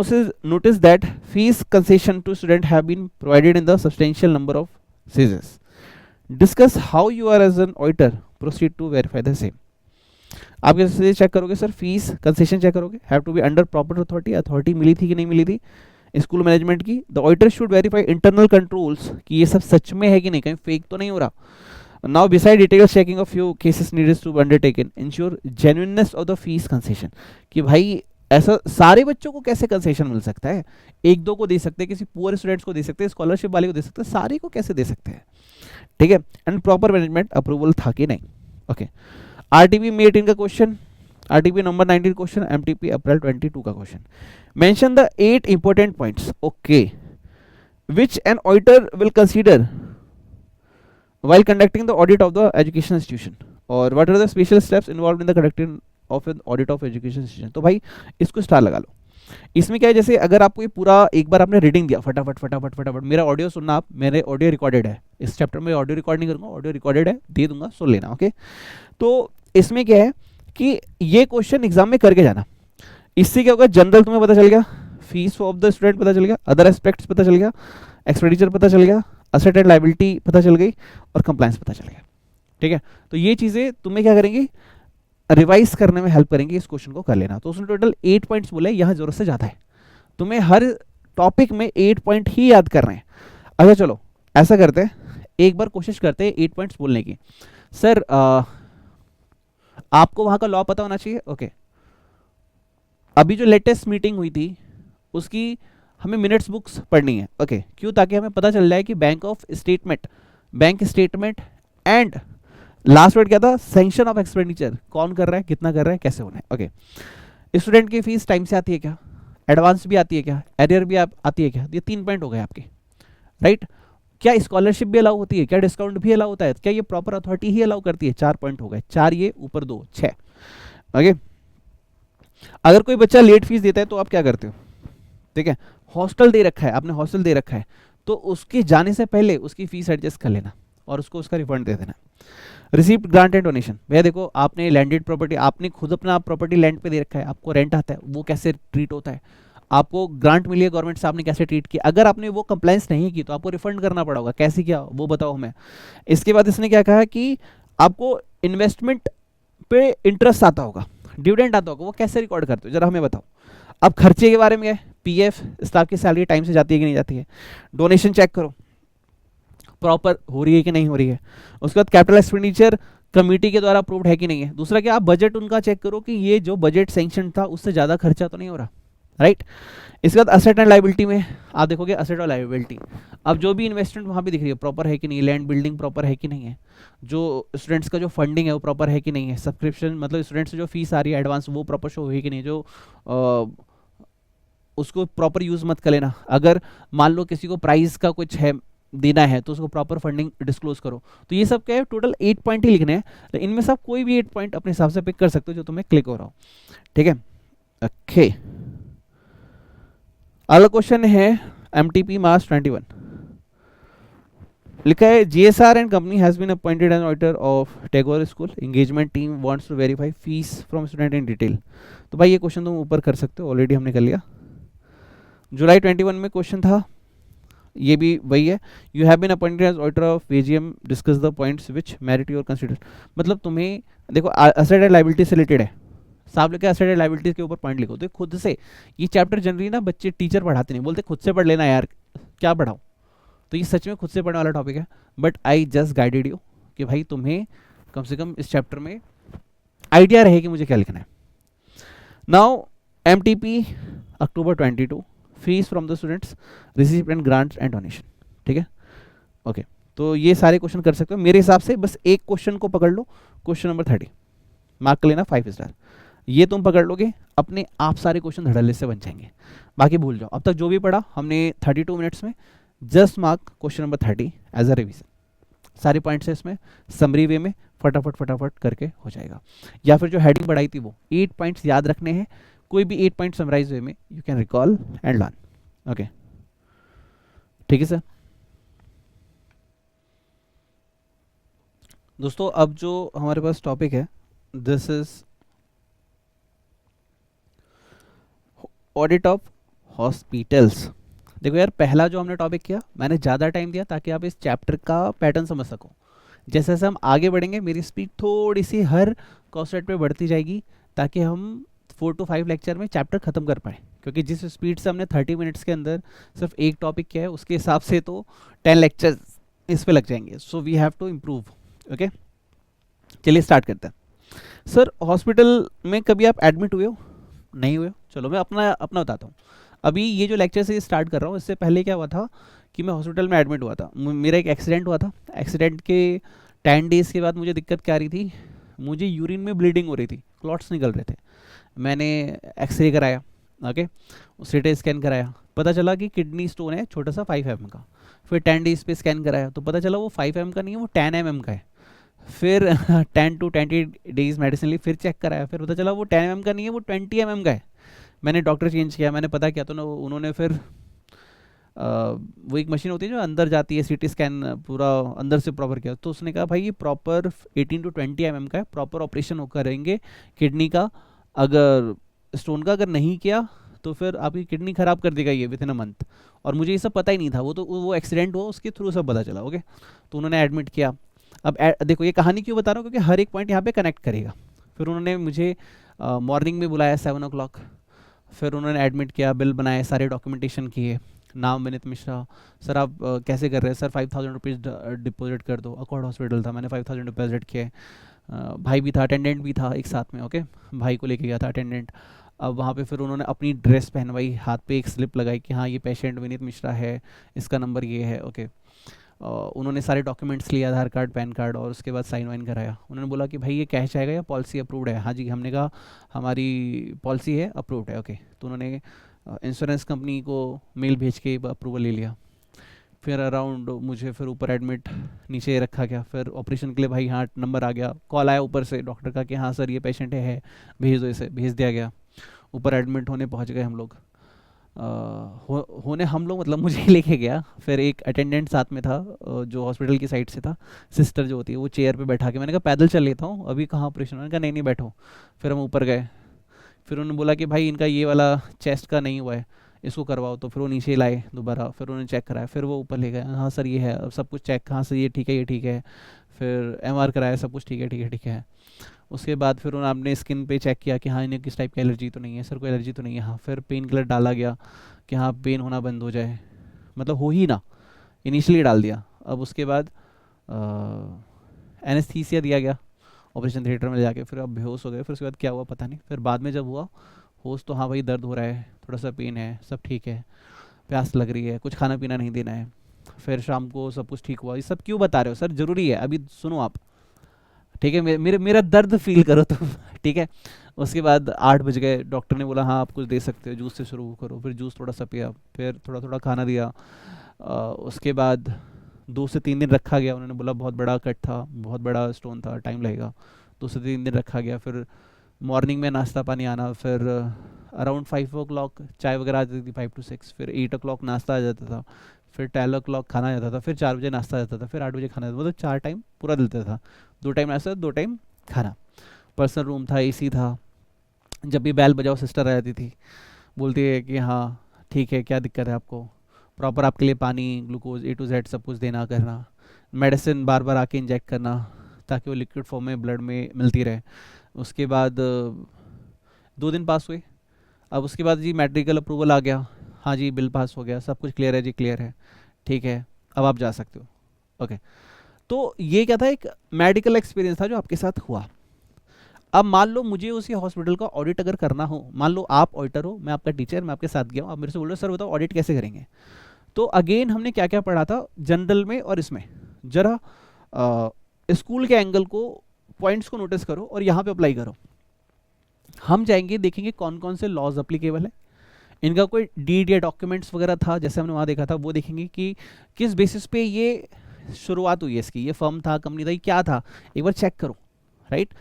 noticed that fees concession to student have been provided in the substantial number of cases. Discuss how you are as an auditor proceed to verify the same। आप कैसे check करोगे sir, fees concession check करोगे, have to be under proper authority, authority मिली थी कि नहीं मिली थी स्कूल मैनेजमेंट की। The auditor should verify internal controls कि ये सब सच में है कि नहीं, कहीं फेक तो नहीं हो रहा। Now beside detail checking of few cases needed to undertaken ensure genuineness of the fees concession, कि भाई ऐसा सारे बच्चों को कैसे कंसेशन मिल सकता है, एक दो को दे सकते हैं, किसी पुअर स्टूडेंट्स को दे सकते हैं, स्कॉलरशिप वाले को दे सकते हैं, सारे को कैसे दे सकते हैं, ठीक है। एंड प्रॉपर मैनेजमेंट अप्रूवल था कि नहीं। ओके, आरटीपी में 18 का question, RTP number 19 question, MTP April 22 का question. Mention the 8 important points, okay, which an auditor will consider while conducting the audit of the education institution, और what are the special steps involved in the conducting of an audit of education institution. तो भाई इसको star लगा लो। इसमें क्या है, जैसे अगर आपको ये पूरा एक बार आपने रीडिंग दिया फटाफट फटाफट फटाफट, मेरा ऑडियो सुनना आप, मेरे ऑडियो रिकॉर्डेड है, इस चैप्टर में ऑडियो रिकॉर्ड नहीं करूंगा, ऑडियो रिकॉर्डेड है, दे दूंगा, सुन लेना। ओके, तो इसमें क्या है कि ये क्वेश्चन एग्जाम में करके जाना, इससे क्या होगा, जनरल तुम्हें पता चल गया, फीस ऑफ द स्टूडेंट पता चल गया, अदर एस्पेक्ट्स पता चल गया, एक्सपेंडिचर पता चल गया, असेट एंड लायबिलिटी पता चल गई, और कंप्लायंस पता चल गया, ठीक है। तो ये चीजें तुम्हें क्या करेंगी, रिवाइज करने में हेल्प करेंगे, इस क्वेश्चन को कर लेना। तो उसने टोटल 8 पॉइंट्स बोले, यहाँ जरूरत से ज्यादा है, तुम्हें हर टॉपिक में 8 पॉइंट ही याद करने हैं। अच्छा चलो ऐसा करते हैं, एक बार कोशिश करते हैं 8 पॉइंट्स बोलने की। सर आपको वहां का लॉ पता होना चाहिए। ओके, अभी जो लेटेस्ट मीटिंग हुई थी उसकी हमें मिनट्स बुक्स पढ़नी है। ओके, क्यों, ताकि हमें पता चल जाए कि bank statement and last word क्या था, सैंक्शन ऑफ एक्सपेंडिचर, कौन कर रहा है, कितना कर रहा है, कैसे होना है। ओके, स्टूडेंट की फीस टाइम से आती है क्या, एडवांस भी आती है क्या, एरियर भी आती है क्या, ये 3 पॉइंट हो गए आपके, राइट। क्या स्कॉलरशिप भी अलाउ होती है, क्या डिस्काउंट भी अलाउ होता है, क्या ये प्रॉपर अथॉरिटी ही अलाउ करती है? 4 पॉइंट हो गए, 4 ये ऊपर 2 6। ओके, अगर कोई बच्चा लेट फीस देता है तो आप क्या करते हो? ठीक है, हॉस्टल दे रखा है आपने, हॉस्टल दे रखा है, तो उसके जाने से पहले उसकी फीस एडजस्ट कर लेना और उसको उसका रिफंड दे देना। रिसीप्ट, ग्रांट एंड डोनेशन, भैया देखो आपने लैंडेड प्रॉपर्टी, आपने खुद अपना प्रॉपर्टी लैंड पे दे रखा है, आपको रेंट आता है, वो कैसे ट्रीट होता है, आपको ग्रांट मिली है गवर्नमेंट से, आपने कैसे ट्रीट किया, अगर आपने वो कंप्लायंस नहीं की तो आपको रिफंड करना पड़ेगा, कैसे किया वो बताओ हमें। इसके बाद इसने क्या कहा कि आपको इन्वेस्टमेंट पे इंटरेस्ट आता होगा, डिविडेंड आता होगा, वो कैसे रिकॉर्ड करते हो जरा हमें बताओ। अब खर्चे के बारे में क्या है, पीएफ, स्टाफ की सैलरी टाइम से जाती है कि नहीं जाती है, डोनेशन चेक करो प्रॉपर हो रही है कि नहीं हो रही है, उसके बाद कैपिटल एक्सपेंडिचर कमेटी के द्वारा अप्रूव्ड है कि नहीं है, दूसरा क्या, आप बजट उनका चेक करो कि ये जो बजट सैंक्शन था उससे ज़्यादा खर्चा तो नहीं हो रहा, राइट। इसके बाद असेट एंड लाइबिलिटी में आप देखोगे असेट और लाइबिलिटी, अब जो भी इन्वेस्टमेंट वहाँ भी दिख रही है प्रॉपर है कि नहीं, लैंड बिल्डिंग प्रॉपर है कि नहीं है, जो स्टूडेंट्स का जो फंडिंग है वो प्रॉपर है कि नहीं है, सब्सक्रिप्शन मतलब स्टूडेंट्स से जो फीस आ रही है एडवांस वो प्रॉपर शो हुई कि नहीं, जो उसको प्रॉपर यूज़ मत कर लेना, अगर मान लो किसी को प्राइस का कुछ है देना है तो उसको प्रॉपर फंडिंग डिस्क्लोज करो। तो ये सब क्या है, टोटल 8 पॉइंट ही लिखने हैं, तो इनमें से आप कोई भी 8 पॉइंट अपने हिसाब से पिक कर सकते हो जो तुम्हें क्लिक हो रहा हो, ठीक है। ओके, अगला क्वेश्चन है एमटीपी मार्च 21, लिखा है GSR and company has been appointed as auditor of Tagore school, engagement team wants to verify fees from student in detail. तो भाई ये क्वेश्चन तुम ऊपर कर सकते हो, ऑलरेडी हमने कर लिया। जुलाई 21 में क्वेश्चन था, ये भी वही है, you have been appointed as auditor of VGM, discuss the points which merit your consider. मतलब तुम्हें देखो एसेट एंड लायबिलिटी से रिलेटेड है, साहब लिखा एसेट एंड लायबिलिटी के ऊपर पॉइंट लिखो, तो खुद से ये चैप्टर जनरली ना बच्चे टीचर पढ़ाते नहीं, बोलते खुद से पढ़ लेना यार क्या पढ़ाओ, तो ये सच में खुद से पढ़ने वाला टॉपिक है, but I just guided you कि भाई तुम्हें कम से कम इस चैप्टर में आइडिया रहे कि मुझे क्या लिखना है। Now MTP October 22, fees from the students, receipt and grants and donation, ठीक है। ओके, तो ये सारे क्वेश्चन कर सकते हो मेरे हिसाब से, बस एक क्वेश्चन को पकड़ लो, क्वेश्चन नंबर 30 मार्क कर लेना 5 स्टार, ये तुम पकड़ लोगे अपने आप सारे क्वेश्चन धड़ल्ले से बन जाएंगे, बाकी भूल जाओ। अब तक जो भी पढ़ा हमने 32 मिनट्स में, just mark question number 30 as a revision, सारे पॉइंट्स है इसमें, समरी वे में फटाफट फटाफट करके हो जाएगा, या फिर जो हेडिंग बढ़ाई थी वो 8 पॉइंट्स याद रखने हैं, कोई भी 8 पॉइंट समराइज वे में you can recall and learn. Okay, ठीक है सर। दोस्तों अब जो हमारे पास टॉपिक है this is audit of hospitals. देखो यार पहला जो हमने टॉपिक किया मैंने ज़्यादा टाइम दिया ताकि आप इस चैप्टर का पैटर्न समझ सको, जैसे जैसे हम आगे बढ़ेंगे मेरी स्पीड थोड़ी सी हर कॉन्सेप्ट पे बढ़ती जाएगी ताकि हम 4 to 5 लेक्चर में चैप्टर खत्म कर पाए, क्योंकि जिस स्पीड से हमने 30 मिनट्स के अंदर सिर्फ एक टॉपिक किया है उसके हिसाब से तो 10 लेक्चर इस पे लग जाएंगे, so we have to improve. Okay, चलिए स्टार्ट करते हैं। सर हॉस्पिटल में कभी आप एडमिट हुए हो? नहीं हुए हो? चलो मैं अपना अपना बताता हूँ। अभी ये जो लेक्चर से स्टार्ट कर रहा हूँ इससे पहले क्या हुआ था कि मैं हॉस्पिटल में एडमिट हुआ था, मेरा एक एक्सीडेंट हुआ था, एक्सीडेंट के 10 डेज़ के बाद मुझे दिक्कत क्या आ रही थी, मुझे यूरिन में ब्लीडिंग हो रही थी, क्लॉट्स निकल रहे थे, मैंने एक्सरे कराया, ओके, सीटी स्कैन कराया, पता चला कि किडनी स्टोन है छोटा सा 5 mm का, फिर 10 डेज़ पे स्कैन कराया तो पता चला वो 5 mm का नहीं है वो 10 mm का है, फिर 10 to 20 डेज़ मेडिसिन ली, फिर चेक कराया, फिर पता चला वो 10 mm का नहीं है वो 20 mm का है, मैंने डॉक्टर चेंज किया, मैंने पता किया तो ना उन्होंने फिर वो एक मशीन होती है जो अंदर जाती है, सीटी स्कैन पूरा अंदर से प्रॉपर किया, तो उसने कहा भाई ये प्रॉपर 18 to 20 mm का है, प्रॉपर ऑपरेशन करेंगे किडनी का, अगर स्टोन का अगर नहीं किया तो फिर आपकी किडनी ख़राब कर देगा ये विद इन अ मंथ, और मुझे ये सब पता ही नहीं था, वो तो वो एक्सीडेंट हुआ उसके थ्रू सब पता चला। ओके, तो उन्होंने एडमिट किया। अब देखो ये कहानी क्यों बता रहा हूँ क्योंकि हर एक पॉइंट यहाँ पे कनेक्ट करेगा। फिर उन्होंने मुझे मॉर्निंग में बुलाया 7 o'clock, फिर उन्होंने एडमिट किया, बिल बनाए, सारे डॉक्यूमेंटेशन किए, नाम विनीत मिश्रा, सर आप कैसे कर रहे हैं, सर 5000 रुपीज़ डिपॉजिट कर दो, अकॉर्ड हॉस्पिटल था, मैंने 5000 डिपॉजिट किए, भाई भी था, अटेंडेंट भी था एक साथ में, ओके, भाई को लेके गया था अटेंडेंट। अब वहाँ पे फिर उन्होंने अपनी ड्रेस पहनवाई, हाथ पे एक स्लिप लगाई कि हाँ ये पेशेंट विनीत मिश्रा है, इसका नंबर ये है, ओके। उन्होंने सारे डॉक्यूमेंट्स लिए, आधार कार्ड, पैन कार्ड, और उसके बाद साइन वाइन कराया। उन्होंने बोला कि भाई ये कैश आएगा या पॉलिसी अप्रूव्ड है? हाँ जी, हमने कहा हमारी पॉलिसी है, अप्रूव्ड है, ओके। तो उन्होंने इंश्योरेंस कंपनी को मेल भेज के अप्रूवल ले लिया। फिर अराउंड मुझे फिर ऊपर एडमिट नीचे रखा गया, फिर ऑपरेशन के लिए भाई हाँ नंबर आ गया, कॉल आया ऊपर से डॉक्टर का कि हाँ सर ये पेशेंट है, भेज दो इसे, भेज दिया गया। ऊपर एडमिट होने पहुंच गए हम लोग। होने हम लोग मतलब मुझे लेके गया, फिर एक अटेंडेंट साथ में था जो हॉस्पिटल की साइड से था, सिस्टर जो होती है, वो चेयर पे बैठा के, मैंने कहा पैदल चल लेता हूँ अभी, कहाँ ऑपरेशन, मैंने कहा नहीं नहीं बैठो। फिर हम ऊपर गए, फिर उन्होंने बोला कि भाई इनका ये वाला चेस्ट का नहीं हुआ है, इसको करवाओ। तो फिर वो नीचे लाए दोबारा, फिर उन्होंने चेक कराया, फिर वो ऊपर ले गए, हाँ सर ये है, अब सब कुछ चेक, कहाँ से ये ठीक है, ये ठीक है। फिर एमआर कराया, सब कुछ ठीक है, ठीक है, ठीक है। उसके बाद फिर उन्होंने अपने स्किन पे चेक किया कि हाँ इन्हें किस टाइप की एलर्जी तो नहीं है, सर कोई एलर्जी तो नहीं है, हाँ। फिर पेन किलर डाला गया कि हाँ पेन होना बंद हो जाए, मतलब हो ही ना, इनिशियली डाल दिया। अब उसके बाद एनेस्थीसिया दिया गया ऑपरेशन थिएटर में ले जाके, फिर अब बेहोश हो गए। फिर उसके बाद क्या हुआ पता नहीं, फिर बाद में जब हुआ होश तो हाँ भाई दर्द हो रहा है, थोड़ा सा पेन है, सब ठीक है, प्यास लग रही है, कुछ खाना पीना नहीं देना है। फिर शाम को सब कुछ ठीक हुआ। ये सब क्यों बता रहे हो सर, ज़रूरी है अभी सुनो आप, ठीक है, मेरा दर्द फील करो तुम ठीक है। उसके बाद 8 बज गए, डॉक्टर ने बोला हाँ आप कुछ दे सकते हो, जूस से शुरू करो। फिर जूस थोड़ा सा पिया, फिर थोड़ा थोड़ा खाना दिया। उसके बाद 2 से 3 दिन रखा गया, उन्होंने बोला बहुत बड़ा कट था, बहुत बड़ा स्टोन था, टाइम लगेगा। 2 से 3 दिन रखा गया। फिर मॉर्निंग में नाश्ता पानी आना, फिर अराउंड 5 o'clock चाय वगैरह आ जाती थी, 5 to 6, फिर 8 o'clock नाश्ता आ जाता था, फिर 12 o'clock खाना आ जाता था, फिर 4 बजे नाश्ता आ जाता था, फिर 8 बजे खाना, मतलब 4 टाइम पूरा देता था, 2 टाइम नाश्ता 2 टाइम खाना। पर्सनल रूम था, एसी था, जब भी बैल बजाओ सिस्टर आ जाती थी, बोलती है कि हाँ ठीक है क्या दिक्कत है आपको, प्रॉपर आपके लिए पानी, ग्लूकोज A to Z सब कुछ देना करना, मेडिसिन बार बार आके इंजेक्ट करना ताकि वो लिक्विड फॉर्म में ब्लड में मिलती रहे। उसके बाद 2 दिन पास हुए। अब उसके बाद जी मेडिकल अप्रूवल आ गया, हाँ जी बिल पास हो गया, सब कुछ क्लियर है जी, क्लियर है, ठीक है अब आप जा सकते हो। ओके, तो ये क्या था, एक मेडिकल एक्सपीरियंस था जो आपके साथ हुआ। अब मान लो मुझे उसी हॉस्पिटल का ऑडिट अगर करना हो, मान लो आप ऑडिटर हो, मैं आपका टीचर, मैं आपके साथ गया हूँ, आप मेरे से बोल रहे हो सर बताओ ऑडिट कैसे करेंगे। तो अगेन हमने क्या क्या पढ़ा था जनरल में और इसमें, जरा स्कूल के एंगल को, पॉइंट्स को नोटिस करो और यहाँ पे अप्लाई करो। हम जाएंगे देखेंगे कौन कौन से लॉज अप्लीकेबल है, इनका कोई डीड या डॉक्यूमेंट्स वगैरह था जैसे हमने वहाँ देखा था, वो देखेंगे कि किस बेसिस पे ये शुरुआत हुई है इसकी, ये फर्म था, कंपनी था, ये क्या था, एक बार चेक करो, राइट।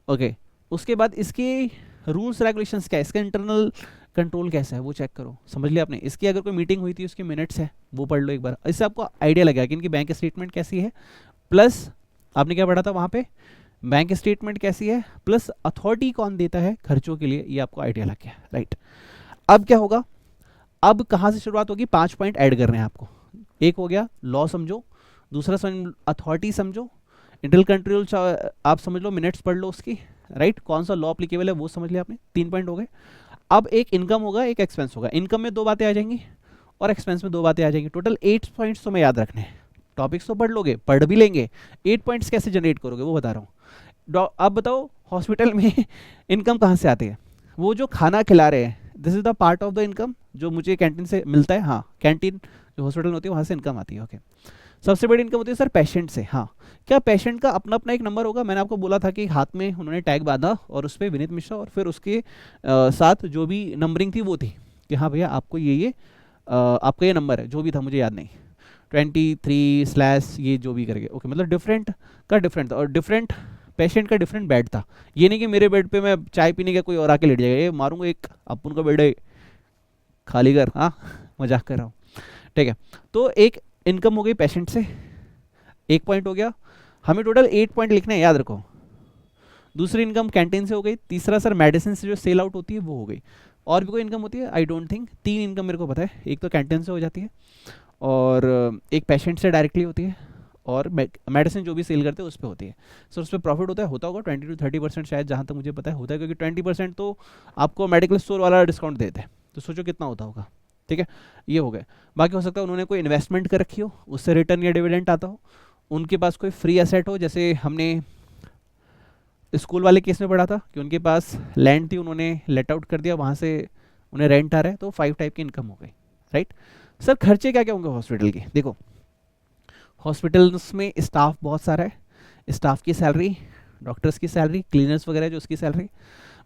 ओके, उसके बाद इसके रूल्स रेगुलेशंस क्या है, इसका इंटरनल कंट्रोल कैसा है वो चेक करो, समझ लिया आपने। इसकी अगर कोई मीटिंग हुई थी उसके मिनट्स है वो पढ़ लो एक बार, इससे आपको आइडिया लगेगा कि इनकी बैंक स्टेटमेंट कैसी है, प्लस आपने क्या पढ़ा था वहाँ पे, बैंक स्टेटमेंट कैसी है, प्लस अथॉरिटी कौन देता है खर्चों के लिए, ये आपको आइडिया लग गया, राइट। अब क्या होगा, अब कहाँ से शुरुआत होगी, 5 पॉइंट ऐड कर रहे हैं आपको। एक हो गया लॉ समझो, दूसरा समझ अथॉरिटी समझो, इंटरनल कंट्रोल आप समझ लो, मिनट्स पढ़ लो उसकी, राइट, कौन सा लॉ अप्लीकेबल है वो समझ लिया आपने, 3 पॉइंट हो गए। अब एक इनकम होगा, एक एक्सपेंस होगा, इनकम में 2 बातें आ जाएंगी और एक्सपेंस में 2 बातें आ जाएंगी, टोटल 8 पॉइंट्स तो मैं याद रखने हैं। टॉपिक्स तो पढ़ लोगे, पढ़ भी लेंगे, 8 पॉइंट्स कैसे जनरेट करोगे वो बता रहा हूँ। अब बताओ हॉस्पिटल में इनकम कहाँ से आती है, वो जो खाना खिला रहे हैं, this is the part of the income जो मुझे कैंटीन से मिलता है, हाँ कैंटीन जो हॉस्पिटल में होती है वहाँ से इनकम आती है। ओके, सबसे बड़ी इनकम होती है सर पेशेंट से, हाँ क्या पेशेंट का अपना अपना एक नंबर होगा, मैंने आपको बोला था कि हाथ में उन्होंने टैग बांधा और उस पर विनीत मिश्रा और फिर उसके साथ जो भी नंबरिंग थी वो थी कि हाँ भैया आपको ये आपका ये नंबर है, जो भी था मुझे याद नहीं, 23/ ये जो भी करके। ओके, मतलब डिफरेंट का डिफरेंट था और डिफरेंट पेशेंट का डिफरेंट बेड था। ये नहीं कि मेरे बेड पे मैं चाय पीने का कोई और आके लेट जाएगा, ये मारूंगा एक अपन का बेड है खाली कर, हाँ मजाक कर रहा हूँ, ठीक है। तो एक इनकम हो गई पेशेंट से, 1 पॉइंट हो गया, हमें टोटल 8 पॉइंट लिखने हैं याद रखो। दूसरी इनकम कैंटीन से हो गई, तीसरा सर मेडिसिन से जो सेल आउट होती है वो हो गई। और भी कोई इनकम होती है आई डोंट थिंक, 3 इनकम मेरे को पता है, एक तो कैंटीन से हो जाती है और एक पेशेंट से डायरेक्टली होती है और मेडिसिन जो भी सेल करते हैं उस पर होती है। सर उस पर प्रॉफिट होता है, होता होगा 20 to 30% शायद, जहाँ तक मुझे पता है होता है, क्योंकि 20% तो आपको मेडिकल स्टोर वाला डिस्काउंट देते हैं, तो सोचो कितना होता होगा, ठीक है। ये हो गए, बाकी हो सकता है उन्होंने कोई इन्वेस्टमेंट कर रखी हो, उससे रिटर्न या डिविडेंड आता हो, उनके पास कोई फ्री एसेट हो, जैसे हमने स्कूल वाले केस में पढ़ा था कि उनके पास लैंड थी, उन्होंने लेट आउट कर दिया, वहाँ से उन्हें रेंट आ रहा है, तो 5 टाइप की इनकम हो गई, राइट। सर खर्चे क्या क्या होंगे हॉस्पिटल के, देखो हॉस्पिटल्स में स्टाफ बहुत सारा है, स्टाफ की सैलरी, डॉक्टर्स की सैलरी, क्लीनर्स वगैरह जो उसकी सैलरी,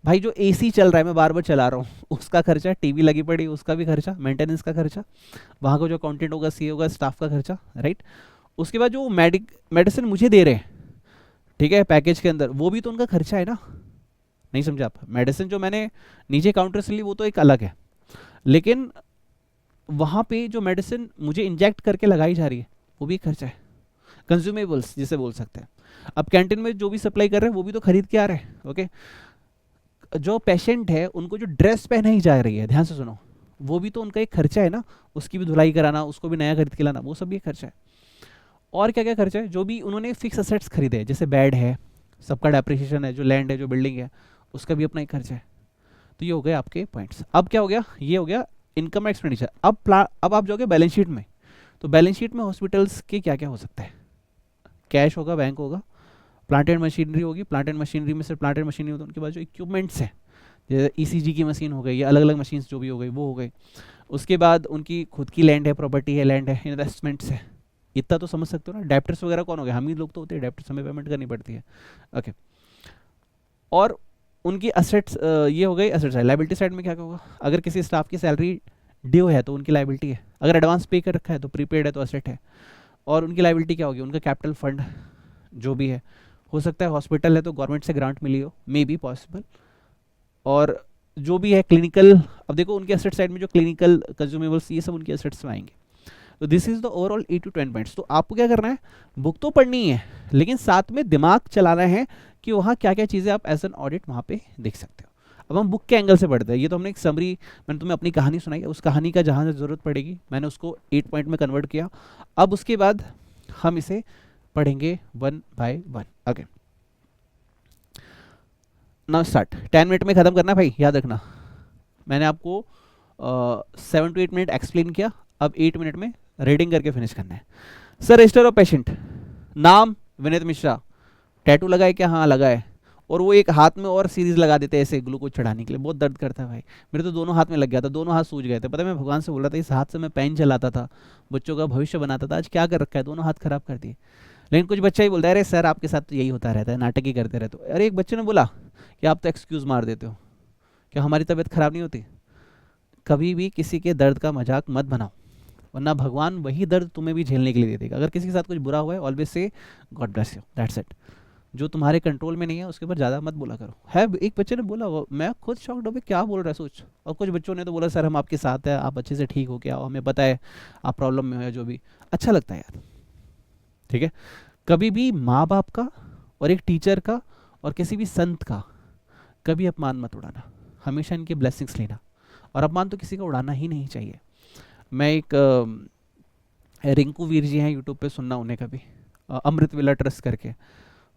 भाई जो एसी चल रहा है मैं बार बार चला रहा हूँ उसका खर्चा, टीवी लगी पड़ी उसका भी खर्चा, मेंटेनेंस का खर्चा, वहाँ का जो अकाउंटेंट होगा, सी होगा, स्टाफ का खर्चा, राइट। उसके बाद जो मेडिसिन मुझे दे रहे हैं, ठीक है, पैकेज के अंदर, वो भी तो उनका खर्चा है ना। नहीं समझे आप? मेडिसिन जो मैंने नीचे काउंटर से ली वो तो एक अलग है, लेकिन वहाँ पे जो मेडिसिन मुझे इंजेक्ट करके लगाई जा रही है वो भी खर्चा है, कंज्यूमेबल्स जिसे बोल सकते हैं। अब कैंटीन में जो भी सप्लाई कर रहे हैं वो भी तो खरीद के आ रहे हैं, ओके। जो पेशेंट है उनको जो ड्रेस पहनाई जा रही है, ध्यान से सुनो, वो भी तो उनका एक खर्चा है ना, उसकी भी धुलाई कराना, उसको भी नया खरीद के लाना, वो सब भी खर्चा है। और क्या क्या खर्चा है, जो भी उन्होंने फिक्स असेट्स खरीदे, जैसे बेड है, सबका डेप्रिसिएशन है, जो लैंड है, जो बिल्डिंग है, उसका भी अपना एक खर्चा है। तो ये हो गए आपके पॉइंट्स। अब क्या हो गया, ये हो गया इनकम एक्सपेंडिचर। अब आप जाओगे बैलेंस शीट में, तो बैलेंस शीट में हॉस्पिटल्स के क्या क्या हो सकता है, कैश होगा, बैंक होगा, प्लांट एंड मशीनरी होगी, प्लांट एंड मशीनरी में सिर्फ प्लांट एंड मशीनरी होता है, उनके बाद जो इक्विपमेंट्स है, जैसे ईसीजी की मशीन हो गई या अलग अलग मशीन जो भी हो गई वो हो गई। उसके बाद उनकी खुद की लैंड है, प्रॉपर्टी है, लैंड है, इन्वेस्टमेंट्स है, इतना तो समझ सकते हो ना। डेप्टर्स वगैरह कौन हो गए, हम ही लोग तो होते हैं, डेप्टर्स हमें पेमेंट करनी पड़ती है, ओके। और उनकी असेट्स, ये हो गई असेट साइड। लाइबिलिटी साइड में क्या होगा, अगर किसी स्टाफ की सैलरी ड्यू है तो उनकी लाइबिलिटी है, अगर एडवांस पे कर रखा है तो प्रीपेड है तो असेट है। और उनकी लाइबिलिटी क्या होगी, उनका कैपिटल फंड जो भी है, हो सकता है हॉस्पिटल है तो गवर्नमेंट से ग्रांट मिली हो, मे बी पॉसिबल। और जो भी है क्लिनिकल, अब देखो उनके एसेट साइड में जो क्लिनिकल कंज्यूमेबल्स, ये सब उनके एसेट्स में आएंगे। तो this is the overall 8 to 10 points. तो आपको क्या करना है, बुक तो पढ़नी है, लेकिन साथ में दिमाग चलाना है कि वहाँ क्या क्या चीज़ें आप एज एन ऑडिट वहाँ पे देख सकते हो। अब हम बुक के एंगल से पढ़ते हैं, ये तो हमने एक समरी, मैंने तुम्हें अपनी कहानी सुनाई, उस कहानी का जहाँ से ज़रूरत पड़ेगी मैंने उसको 8 पॉइंट में कन्वर्ट किया। अब उसके बाद हम इसे पढ़ेंगे 1 by 1, okay. Now start. 10 minute में ख़त्म करना भाई, याद रखना। मैंने आपको 7 to 8 मिनट एक्सप्लेन किया, अब 8 मिनट में रीडिंग करके फिनिश करना है। सर रजिस्टर ऑफ पेशेंट, नाम विनीत मिश्रा, टैटू लगाए क्या, हाँ लगाए। और वो एक हाथ में और सीरीज लगा देते हैं ऐसे ग्लूकोज चढ़ाने के लिए, बहुत दर्द करता है भाई। मेरे तो दोनों हाथ में लग गया था, दोनों हाथ सूज गए थे। पता है मैं भगवान से बोल रहा था इस हाथ से मैं पेन चलाता था, बच्चों का भविष्य बनाता था, आज क्या कर रखा है, दोनों हाथ खराब कर दिए। लेकिन कुछ बच्चा ही बोलता है अरे सर आपके साथ तो यही होता रहता है, नाटक ही करते रहते हो। अरे एक बच्चे ने बोला कि आप तो एक्सक्यूज़ मार देते हो, क्या हमारी तबीयत खराब नहीं होती। कभी भी किसी के दर्द का मजाक मत बनाओ, वरना भगवान वही दर्द तुम्हें भी झेलने के लिए दे देगा। अगर किसी के साथ कुछ बुरा हुआ है, always say God bless you, that's it. जो तुम्हारे कंट्रोल में नहीं है उसके ऊपर ज़्यादा मत बोला करो। है एक बच्चे ने बोला, मैं खुद शॉक्ड हो गया, क्या बोल रहा है सोच। और कुछ बच्चों ने तो बोला सर हम आपके साथ हैं, आप अच्छे से ठीक हो, क्या हमें पता है आप प्रॉब्लम में हो या जो भी। अच्छा लगता है यार, ठीक है। कभी भी माँ बाप का और एक टीचर का और किसी भी संत का कभी अपमान मत उड़ाना, हमेशा इनके ब्लेसिंग्स लेना। और अपमान तो किसी का उड़ाना ही नहीं चाहिए। मैं एक रिंकू वीर जी हैं, यूट्यूब पे सुनना उन्हें कभी, अमृत विला ट्रस्ट करके,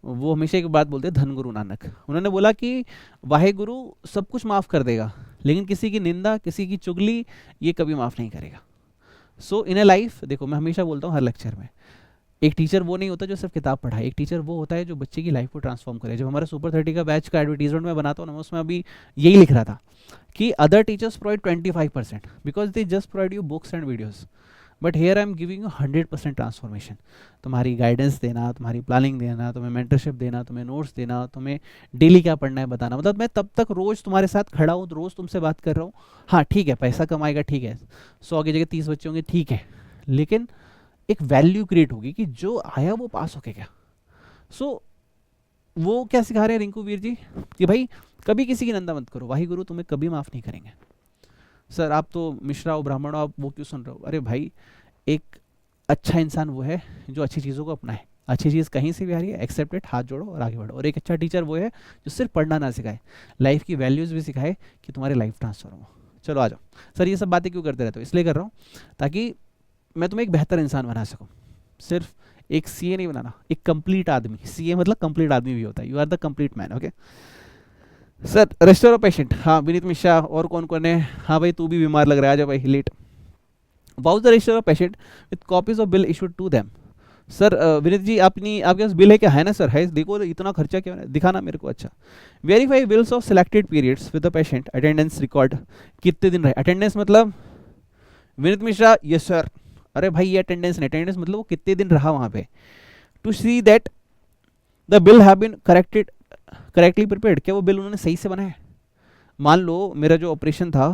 वो हमेशा एक बात बोलते हैं, धन गुरु नानक। उन्होंने बोला कि वाहे गुरु सब कुछ माफ़ कर देगा, लेकिन किसी की निंदा, किसी की चुगली, ये कभी माफ़ नहीं करेगा। सो इन ए लाइफ, देखो मैं हमेशा बोलता हूँ हर लेक्चर में, एक टीचर वो नहीं होता जो सिर्फ किताब पढ़ाए, एक टीचर वो होता है जो बच्चे की लाइफ को ट्रांसफॉर्म करे। जब हमारा सुपर 30 का बैच का एडवर्टीजमेंट में बनाता हूँ ना, उसमें अभी यही लिख रहा था कि other teachers provide 25% because they just provide you books and videos, but here I am giving you 100% transformation. तुम्हारी गाइडेंस देना, तुम्हारी प्लानिंग देना, तुम्हें मेंटरशिप देना, तुम्हें नोट्स देना, तुम्हें डेली क्या पढ़ना है बताना। मतलब मैं तब तक रोज़ तुम्हारे साथ खड़ा हूँ, रोज़ तुमसे बात कर रहा हूँ। हाँ ठीक है, पैसा कमाएगा, ठीक है, 100 की जगह 30 बच्चे होंगे, ठीक है, लेकिन एक वैल्यू क्रिएट होगी कि जो आया वो पास होके गया। सो वो क्या सिखा रहे हैं रिंकू वीर जी कि भाई कभी किसी की निंदा मत करो, वाही गुरु तुम्हें कभी माफ़ नहीं करेंगे। सर आप तो मिश्रा हो, ब्राह्मण हो, आप वो क्यों सुन रहे हो। अरे भाई एक अच्छा इंसान वो है जो अच्छी चीज़ों को अपनाए, अच्छी चीज़ कहीं से भी आ रही है एक्सेप्ट इट, हाथ जोड़ो और आगे बढ़ो। और एक अच्छा टीचर वो है जो सिर्फ पढ़ना ना सिखाए, लाइफ की वैल्यूज़ भी सिखाए कि तुम्हारी लाइफ ट्रांसफर हो। चलो आ जाओ। सर ये सब बातें क्यों करते रहते हो, इसलिए कर रहा हूँ ताकि मैं तुम्हें एक बेहतर इंसान बना सकूँ। सिर्फ एक सीए नहीं बनाना, एक कंप्लीट आदमी। सीए मतलब कंप्लीट आदमी भी होता है, you are the complete man, okay. Sir register of patient, हाँ विनीत मिश्रा, और कौन कौन है। हाँ भाई तू भी बीमार लग रहा है, आजा भाई late. Vouch the register of patient with copies of bill issued to them. Sir Vineet ji आपके पास बिल है क्या, है ना सर, है, देखो इतना खर्चा क्यों है, दिखाना मेरे को। अच्छा, verify bills of selected periods with the patient, attendance record, कितने दिन रहे। अटेंडेंस मतलब विनीत मिश्रा, यस सर। अरे भाई ये अटेंडेंस नहीं, अटेंडेंस मतलब वो कितने दिन रहा वहाँ पे। To see that the bill have been correctly prepared, क्या वो बिल उन्होंने सही से बनाया है। मान लो मेरा जो ऑपरेशन था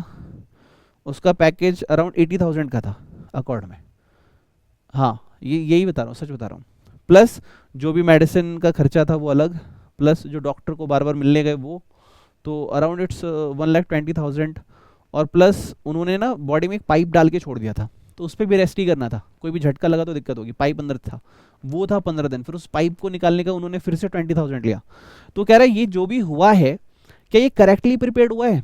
उसका पैकेज अराउंड 80,000 का था अकॉर्ड में, हाँ ये यही बता रहा हूँ, सच बता रहा हूँ, प्लस जो भी मेडिसिन का खर्चा था वो अलग, प्लस जो डॉक्टर को बार बार मिलने गए वो, तो अराउंड इट्स 1,20,000, और प्लस उन्होंने ना बॉडी में एक पाइप डाल के छोड़ दिया था, तो उस पर भी रेस्ट ही करना था, कोई भी झटका लगा तो दिक्कत होगी, पाइप अंदर था, वो था 15 दिन, फिर उस पाइप को निकालने का उन्होंने फिर से 20,000 लिया। तो कह रहा है ये जो भी हुआ है क्या ये करेक्टली प्रिपेयर्ड हुआ है।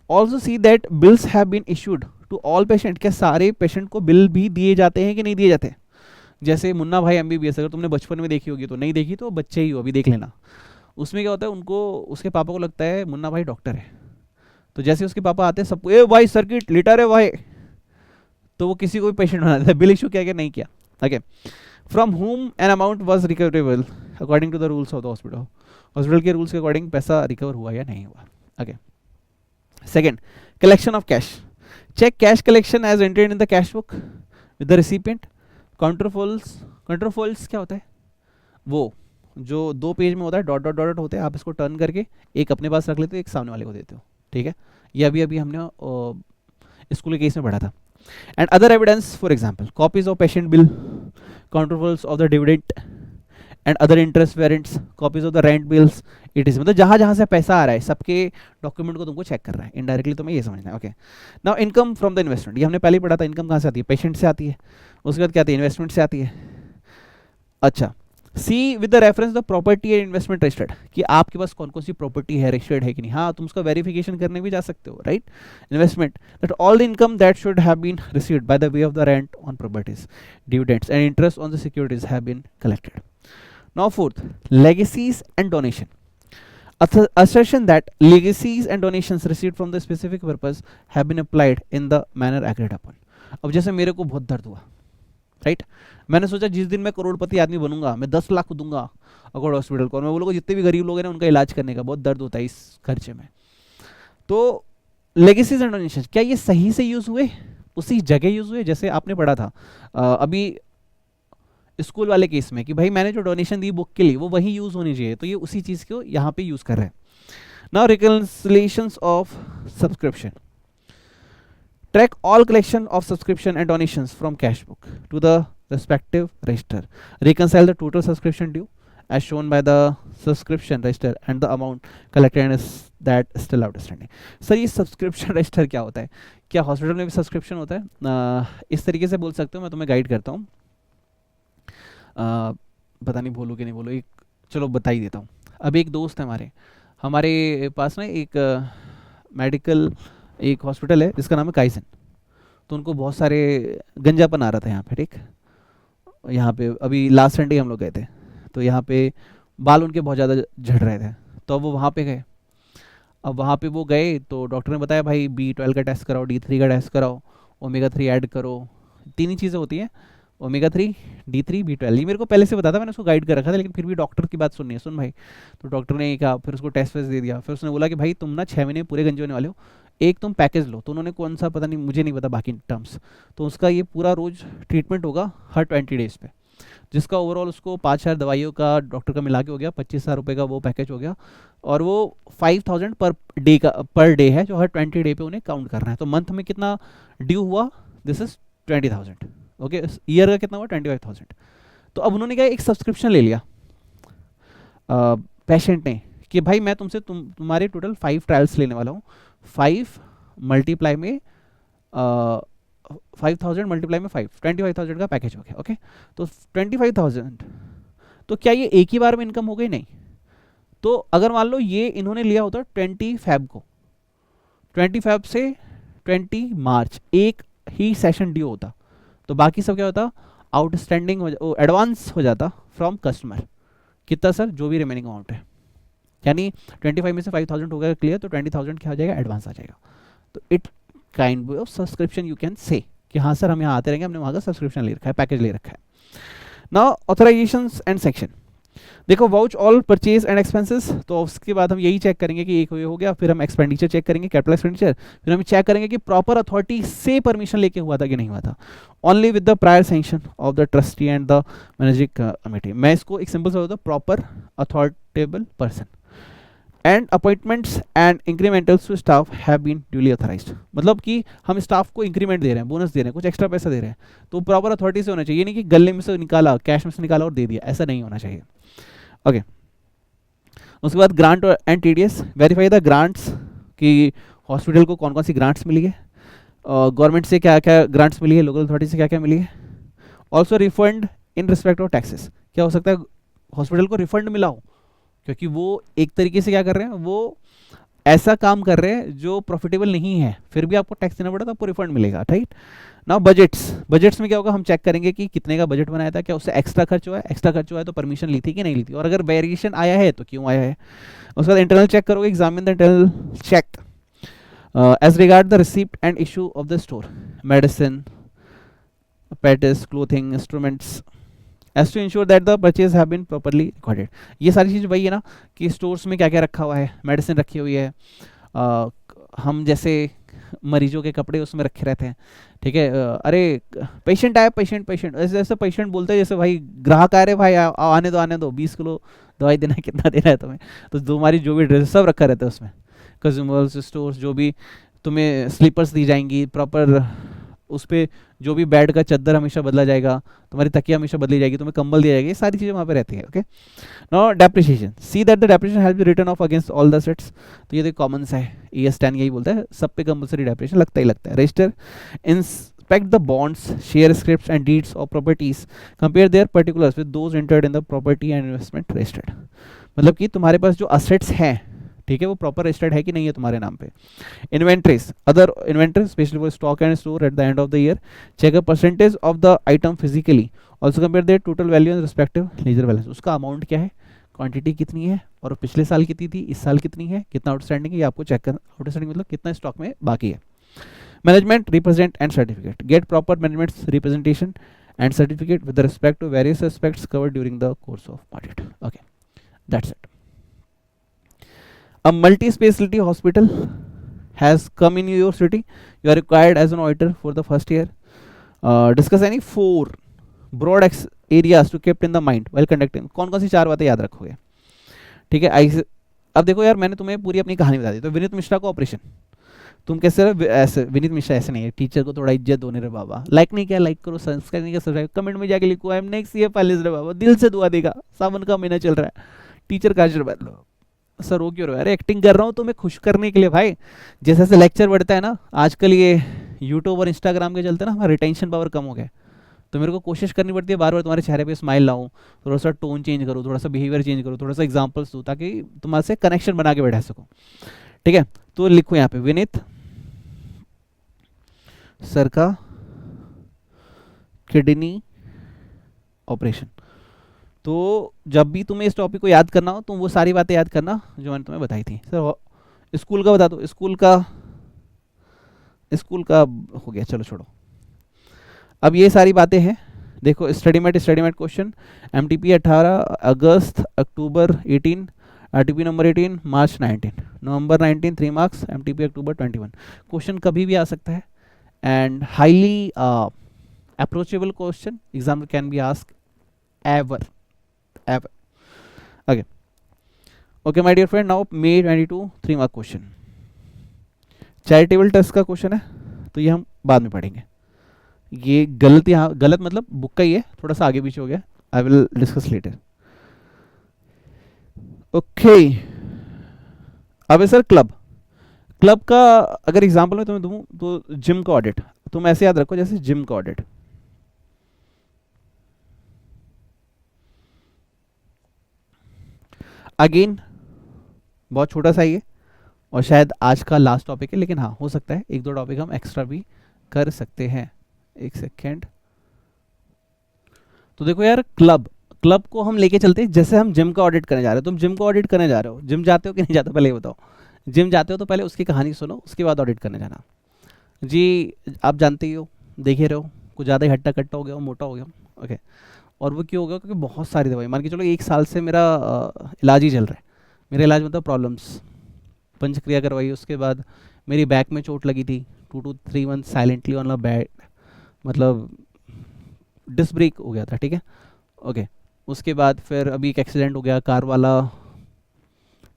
Also see that bills have been issued to all patient, क्या सारे पेशेंट को बिल भी दिए जाते हैं कि नहीं दिए जाते। जैसे मुन्ना भाई MBBS, अगर तुमने बचपन में देखी होगी, तो नहीं देखी तो बच्चे ही हो अभी देख लेना। उसमें क्या होता है, उनको उसके पापा को लगता है मुन्ना भाई डॉक्टर है, तो जैसे उसके पापा आते हैं सबको ए भाई सर्किट लिटर है भाई, तो वो किसी को भी पेशेंट बना देता है, बिल इशू क्या नहीं किया। Okay, from whom an amount was recoverable according to the rules of the hospital, hospital के रूल्स के अकॉर्डिंग पैसा रिकवर हुआ या नहीं हुआ। Okay, second, collection of cash, check cash collection as entered in the cash book with the recipient. Counterfoils क्या होता है, वो जो 2 पेज में होता है, डॉट डॉट डॉट होते हैं, आप इसको टर्न करके एक अपने पास रख लेते हो, एक सामने वाले को देते हो, ठीक है। ये अभी हमने स्कूल के केस में पढ़ा था। And other evidence, for example copies of patient bill, counterfoils of the dividend and other interest warrants, copies of the rent bills, it is, मतलब जहां जहां से पैसा आ रहा है सबके डॉक्यूमेंट को तुमको चेक कर रहा है, इनडायरेक्टली तुम्हें ये समझना है। Okay, now income from the investment, ये हमने पहले ही पढ़ा था, इनकम कहाँ से आती है, पेशेंट से आती है, उसके बाद क्या आती है, इन्वेस्टमेंट से आती है। अच्छा, see with the reference the property and investment registered, कि आपके पास कौन कौन सी प्रॉपर्टी है, रजिस्टर्ड है कि नहीं, हाँ तुम उसका वेरिफिकेशन करने भी जा सकते हो, right. Investment, that all the income that should have been received by the way of the rent on properties, dividends and interest on the securities have been collected. Now fourth, legacies and donation, assertion that legacies and donations received from the specific purpose have been applied in the manner agreed upon। अब जैसे मेरे को बहुत दर्द हुआ, right, मैंने सोचा जिस दिन मैं करोड़पति आदमी बनूंगा मैं 10 लाख दूंगा अकॉर्ड हॉस्पिटल को, मैं बोलूँगा जितने भी गरीब लोग हैं ना उनका इलाज करने का, बहुत दर्द होता है इस खर्चे में। तो लेगेसीज एंड डोनेशन क्या ये सही से यूज हुए, उसी जगह यूज हुए, जैसे आपने पढ़ा था अभी स्कूल वाले केस में कि भाई मैंने जो डोनेशन दी बुक के लिए वो वही यूज होनी चाहिए, तो ये उसी चीज को यहाँ पे यूज कर रहे हैं। Now reconciliations of subscription, track all collection of subscription and donations from cash book to the respective register, reconcile the total subscription due as shown by the subscription register and the amount collected and is that still outstanding। Sir ये subscription register क्या होता है, क्या hospital में भी subscription होता है? इस तरीके से बोल सकते हो, मैं तुम्हें गाइड करता हूँ, पता नहीं बोलूँ कि नहीं बोलूँ, एक चलो बता ही देता हूँ। अब एक दोस्त है हमारे पास ना एक मेडिकल एक हॉस्पिटल है जिसका नाम है काइसन, तो उनको बहुत सारे गंजापन आ रहा था यहाँ पे, ठीक, यहाँ पे अभी लास्ट संडे हम लोग गए थे, तो यहाँ पे बाल उनके बहुत ज़्यादा झड़ रहे थे, तो अब वो वहाँ पे गए। अब वहाँ पे वो गए तो डॉक्टर ने बताया भाई B12 का टेस्ट कराओ, D3 का टेस्ट कराओ, ओमेगा 3 ऐड करो, 3 ही चीज़ें होती हैं, ओमेगा 3, D3, B12। ये मेरे को पहले से पता था, मैंने उसको गाइड कर रखा था, लेकिन फिर भी डॉक्टर की बात सुननी है, सुन भाई। तो डॉक्टर ने कहा, फिर उसको टेस्ट वेस्ट दे दिया, फिर उसने बोला कि भाई तुम ना 6 महीने पूरे गंजे होने वाले हो, एक तुम पैकेज लो, तो उन्होंने कौन सा पता नहीं, मुझे नहीं पता बाकी टर्म्स, तो उसका ये पूरा रोज ट्रीटमेंट होगा हर 20 डेज पे, जिसका ओवरऑल उसको 5,000 दवाइयों का डॉक्टर का मिला के हो गया, 25,000 रुपये का वो पैकेज हो गया, और वो 5,000 पर डे है जो हर 20 डे पे उन्हें काउंट करना है। तो मंथ में कितना ड्यू हुआ, दिस इज 20,000, ओके, ईयर का कितना हुआ 25,000। तो अब उन्होंने क्या एक सब्सक्रिप्शन ले लिया पेशेंट ने कि भाई मैं तुमसे तुम्हारे टोटल 5 ट्रायल्स लेने वाला हूँ, 5 मल्टीप्लाई में 5,000 मल्टीप्लाई में 5, 25,000 का पैकेज हो गया, ओके। तो 25,000, तो क्या ये एक ही बार में इनकम हो गई? नहीं। तो अगर मान लो ये इन्होंने लिया होता 20 फेब को, 20 फेब से 20 मार्च एक ही सेशन ड्यू होता, तो बाकी सब क्या होता, आउटस्टैंडिंग एडवांस हो जाता फ्रॉम कस्टमर। कितना सर? जो भी रिमेनिंग अमाउंट है, यानी 25 में से 5,000 हो गया क्लियर, तो 20,000 क्या हो जाएगा, एडवांस आ जाएगा। तो it kind of subscription you can say कि हाँ सर हम यहाँ आते रहेंगे, हमने वहाँ का सब्सक्रिप्शन ले रखा है, पैकेज ले रखा है। नाउ ऑथराइजेशंस एंड सेक्शन, देखो vouch all purchase and expenses, तो उसके बाद हम यही चेक करेंगे कि एक हो गया, फिर हम एक्सपेंडिचर चेक करेंगे, कैपिटल एक्सपेंडिचर, फिर हम चेक करेंगे कि प्रॉपर अथॉरिटी से परमिशन लेके हुआ था कि नहीं हुआ था, only with the prior sanction of the trustee and the managing committee. मैं इसको एक सिंपल से होता, proper authoritable person, and appointments and incrementals to staff have been duly authorised, मतलब कि हम स्टाफ को इंक्रीमेंट दे रहे हैं, बोनस दे रहे हैं, कुछ एक्स्ट्रा पैसा दे रहे हैं, तो प्रॉपर अथॉरिटी से होना चाहिए, ये नहीं कि गले में से निकाला, कैश में से निकाला और दे दिया, ऐसा नहीं होना चाहिए। ओके उसके बाद grant and TDS, verify the grants कि हॉस्पिटल को कौन कौन सी ग्रांट्स मिली है, गवर्नमेंट से क्या क्या ग्रांट्स मिली है, लोकल अथॉरिटी से क्या क्या मिली है। Also refund in respect of taxes, क्या हो सकता है हॉस्पिटल को रिफंड मिला हो, क्योंकि वो एक तरीके से क्या कर रहे हैं, वो ऐसा काम कर रहे हैं जो प्रॉफिटेबल नहीं है, फिर भी आपको टैक्स देना पड़ा तो आपको रिफंड मिलेगा, राइट। नाउ बजट्स में क्या होगा, हम चेक करेंगे कि कितने का बजट बनाया था, क्या उससे एक्स्ट्रा खर्च हुआ है, एक्स्ट्रा खर्च हुआ है तो परमिशन ली थी कि नहीं ली थी, और अगर वेरिएशन आया है तो क्यों आया है। उसके बाद इंटरनल चेक करोगे, examine the internal check as regard the receipt and issue of the store, medicine, पैटेस, clothing, instruments, as to ensure that the purchase have been properly recorded. ये सारी चीज़ वही है ना कि स्टोर्स में क्या क्या रखा हुआ है, मेडिसिन रखी हुई है, हम जैसे मरीजों के कपड़े उसमें रखे रहते हैं, ठीक है। अरे पेशेंट आया, पेशेंट ऐसे ऐसे पेशेंट बोलते हैं जैसे भाई ग्राहक आ रहे भाई आने दो 20 किलो दवाई देना है, कितना देना है तुम्हें, तो तुम्हारी जो भी ड्रेस सब रखा रहता है उसमें, कंज्यूमर्स स्टोर्स, जो भी तुम्हें स्लीपर्स दी जाएंगी प्रॉपर, उस पर जो भी बेड का चादर हमेशा बदला जाएगा, तुम्हारी तकिया हमेशा बदली जाएगी, तुम्हें कंबल दिया जाएगा, ये सारी चीज़ें वहाँ पे रहती है। Okay now depreciation, see that the depreciation has been written off against all the sets, तो ये तो कॉमन सा है, ES10 यही बोलता है, सब पे कंपलसरी डेप्रिसिएशन लगता ही लगता है। Register inspect the bonds, share scripts and deeds of properties, compare there particulars with those entered in the property and investment registered, मतलब कि तुम्हारे पास जो असेट्स हैं, ठीक है, वो प्रॉपर रजिस्टर्ड है कि नहीं है तुम्हारे नाम पे। Inventories, other inventory specially for stock and store at the end of the year, check a percentage of the item physically, also compare their total value and respective ledger balance, उसका amount क्या है, quantity कितनी है, और पिछले साल कितनी थी, इस साल कितनी है, कितना आउटस्टैंडिंग है, ये आपको चेक करना, आउटस्टैंडिंग मतलब कितना स्टॉक में बाकी है। Management represent and certificate, get proper management representation and certificate with respect to various aspects covered during the course of audit. Okay that's it. A multi-specialty hospital has come in your city. You are required as an auditor for the first year. Discuss any 4 broad areas to keep in the mind while conducting. कौन कौन सी 4 बातें याद रखोगे, ठीक है। अब देखो यार, मैंने तुम्हें पूरी अपनी कहानी बता दी, तो विनीत मिश्रा का ऑपरेशन तुम कैसे ऐसे, विनीत मिश्रा ऐसे नहीं है, टीचर को थोड़ा इज्जत दो रे बाबा, लाइक नहीं किया लाइक करो, सब्सक्राइब नहीं किया सब्सक्राइब, कमेंट में जाके लिखो आई एम नेक्स्ट ये फाइल रे बाबा, दिल से दुआ देगा, सावन का महीना चल रहा है, टीचर का आशीर्वाद लो। सर रो क्यों रहे हो, अरे एक्टिंग कर रहा हूँ तुम्हें खुश करने के लिए भाई, जैसे जैसे लेक्चर बढ़ता है ना, आजकल ये यूट्यूब और इंस्टाग्राम के चलते ना हमारा रिटेंशन पावर कम हो गया, तो मेरे को कोशिश करनी पड़ती है बार बार तुम्हारे चेहरे पे स्माइल लाऊं, थोड़ा सा टोन चेंज करूँ, थोड़ा सा बिहेवियर चेंज करूँ, थोड़ा सा एग्जांपल्स दूँ, ताकि तुम्हारे से कनेक्शन बना के बैठा सकूँ, ठीक है। तो लिखो यहाँ पे विनीत सर का किडनी ऑपरेशन। तो जब भी तुम्हें इस टॉपिक को याद करना हो, तुम वो सारी बातें याद करना जो मैंने तुम्हें बताई थी। सर स्कूल का बता दो, स्कूल का हो गया, चलो छोड़ो। अब ये सारी बातें हैं, देखो स्टडीमेट क्वेश्चन, MTP 18 अगस्त अक्टूबर 18, RTP नंबर 18 मार्च 19, नवंबर 19 3 मार्क्स, MTP अक्टूबर 21। क्वेश्चन कभी भी आ सकता है and highly approachable question, exam can be ask ever. Okay my dear friend, now May 22 3 mark question, charitable trust का क्वेश्चन है, तो ये हम बाद में पढ़ेंगे। ये गलत, यहाँ गलत मतलब बुक का ही है, थोड़ा सा आगे पीछे हो गया, I will discuss later. Okay अब सर क्लब का अगर एग्जांपल में तुम्हें दूं तो जिम का ऑडिट, तुम ऐसे याद रखो जैसे जिम का ऑडिट, अगेन बहुत छोटा सा ही है और शायद आज का लास्ट टॉपिक है, लेकिन हाँ हो सकता है 1-2 टॉपिक हम एक्स्ट्रा भी कर सकते हैं। एक सेकेंड, तो देखो यार क्लब को हम लेके चलते हैं जैसे हम जिम का ऑडिट करने जा रहे हो। तुम जिम का ऑडिट करने जा रहे हो, जिम जाते हो कि नहीं जाते हो पहले ये बताओ। जिम जाते हो तो पहले उसकी कहानी सुनो, उसके बाद ऑडिट करने जाना जी। आप जानते ही हो, देखे रहे हो, कुछ ज़्यादा ही हट्टा कट्टा हो गया, मोटा हो गया, ओके। और वो क्यों होगा, क्योंकि बहुत सारी दवाई, मान के चलो 1 साल से मेरा इलाज ही चल रहा है। मेरा इलाज मतलब प्रॉब्लम्स, पंचक्रिया करवाई, उसके बाद मेरी बैक में चोट लगी थी, 2 to 3 month silently on a bed, मतलब डिस्क ब्रेक हो गया था, ठीक है, ओके। उसके बाद फिर अभी एक एक्सीडेंट हो गया, कार वाला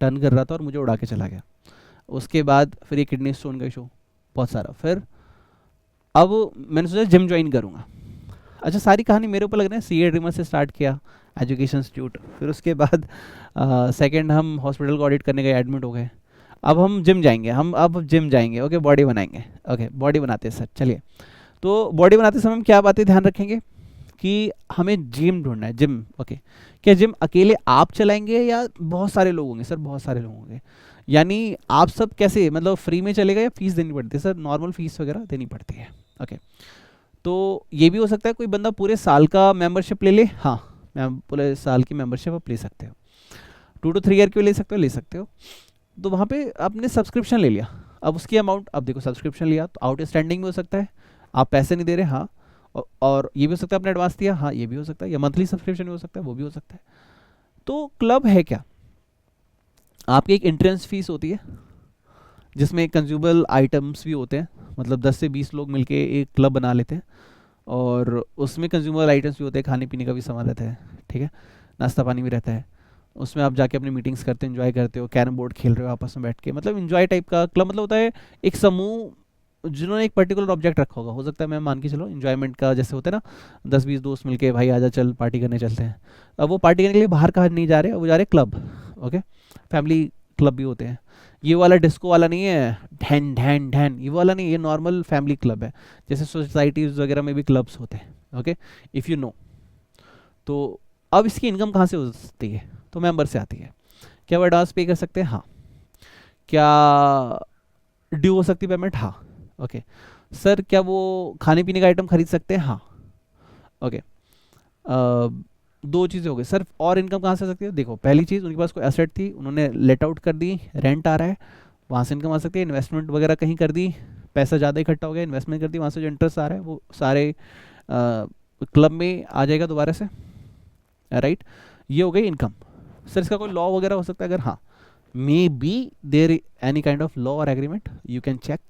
टर्न कर रहा था और मुझे उड़ा के चला गया। उसके बाद फिर ये किडनी स्टोन का इशू, बहुत सारा। फिर अब मैंने सोचा जिम ज्वाइन करूँगा। अच्छा, सारी कहानी मेरे ऊपर लग रहा है। सी.ए. ड्रीमर से स्टार्ट किया, एजुकेशन इंस्टीट्यूट, फिर उसके बाद सेकंड हम हॉस्पिटल को ऑडिट करने गए, एडमिट हो गए। अब हम जिम जाएंगे, हम अब जिम जाएंगे, ओके, बॉडी बनाएंगे, ओके, बॉडी बनाते हैं सर, चलिए। तो बॉडी बनाते समय हम क्या बातें ध्यान रखेंगे कि हमें जिम ढूंढना है, जिम, ओके। क्या जिम अकेले आप चलाएंगे या बहुत सारे लोग होंगे? सर बहुत सारे लोग होंगे। यानी आप सब कैसे, मतलब फ्री में चलेगा या फीस देनी पड़ती है? सर नॉर्मल फीस वगैरह देनी पड़ती है, ओके। तो ये भी हो सकता है कोई बंदा पूरे साल का मेंबरशिप ले ले, हाँ, पूरे साल की मेंबरशिप आप ले सकते हो, 2 to 3 ईयर की ले सकते हो, ले सकते हो। तो वहाँ पे आपने सब्सक्रिप्शन ले लिया, अब उसकी अमाउंट, अब देखो सब्सक्रिप्शन लिया तो आउटस्टैंडिंग भी हो सकता है, आप पैसे नहीं दे रहे, हाँ, और ये भी हो सकता है आपने एडवांस दिया, हाँ, ये भी हो सकता है, या मंथली सब्सक्रिप्शन भी हो सकता है, वो भी हो सकता है। तो क्लब है क्या? आपकी एक एंट्रेंस फीस होती है जिसमें कंज्यूमेबल आइटम्स भी होते हैं, मतलब 10 से 20 लोग मिलके एक क्लब बना लेते हैं, और उसमें कंज्यूमेबल आइटम्स भी होते हैं, खाने पीने का भी सामान रहता है, ठीक है, नाश्ता पानी भी रहता है। उसमें आप जाके अपनी मीटिंग्स करते हो, एंजॉय करते हो, कैरम बोर्ड खेल रहे हो आपस में बैठ के, मतलब एंजॉय टाइप का क्लब। मतलब होता है एक समूह जिन्होंने एक पर्टिकुलर ऑब्जेक्ट रखा होगा, हो सकता है मैं मान के चलो एंजॉयमेंट का, जैसे होता है ना 10-20 दोस्त मिलके, भाई आजा चल पार्टी करने चलते हैं। अब वो पार्टी करने के लिए बाहर कहाँ नहीं जा रहे, वो जा रहे क्लब, ओके। फैमिली क्लब भी होते हैं, ये वाला डिस्को वाला नहीं है, ढैन ढैन ढैन, ये वाला नहीं, ये नॉर्मल फैमिली क्लब है, जैसे सोसाइटीज़ वगैरह में भी क्लब्स होते हैं, ओके, इफ़ यू नो। तो अब इसकी इनकम कहाँ से हो सकती है? तो मेंबर से आती है। क्या वो एडवांस पे कर सकते हैं? हाँ। क्या ड्यू हो सकती है पेमेंट? हाँ, ओके। सर क्या वो खाने पीने का आइटम खरीद सकते हैं? हाँ, ओके। 2 चीज़ें हो गई सर। और इनकम कहाँ से आ सकती है? देखो, पहली चीज़, उनके पास कोई एसेट थी, उन्होंने लेट आउट कर दी, रेंट आ रहा है, वहाँ से इनकम आ सकती है। इन्वेस्टमेंट वगैरह कहीं कर दी, पैसा ज़्यादा इकट्ठा हो गया, इन्वेस्टमेंट कर दी, वहाँ से जो इंटरेस्ट आ रहा है वो सारे क्लब में आ जाएगा दोबारा से, राइट। ये हो गई इनकम। सर इसका कोई लॉ वगैरह हो सकता है? अगर हाँ, may be there any kind of law or agreement, you can check.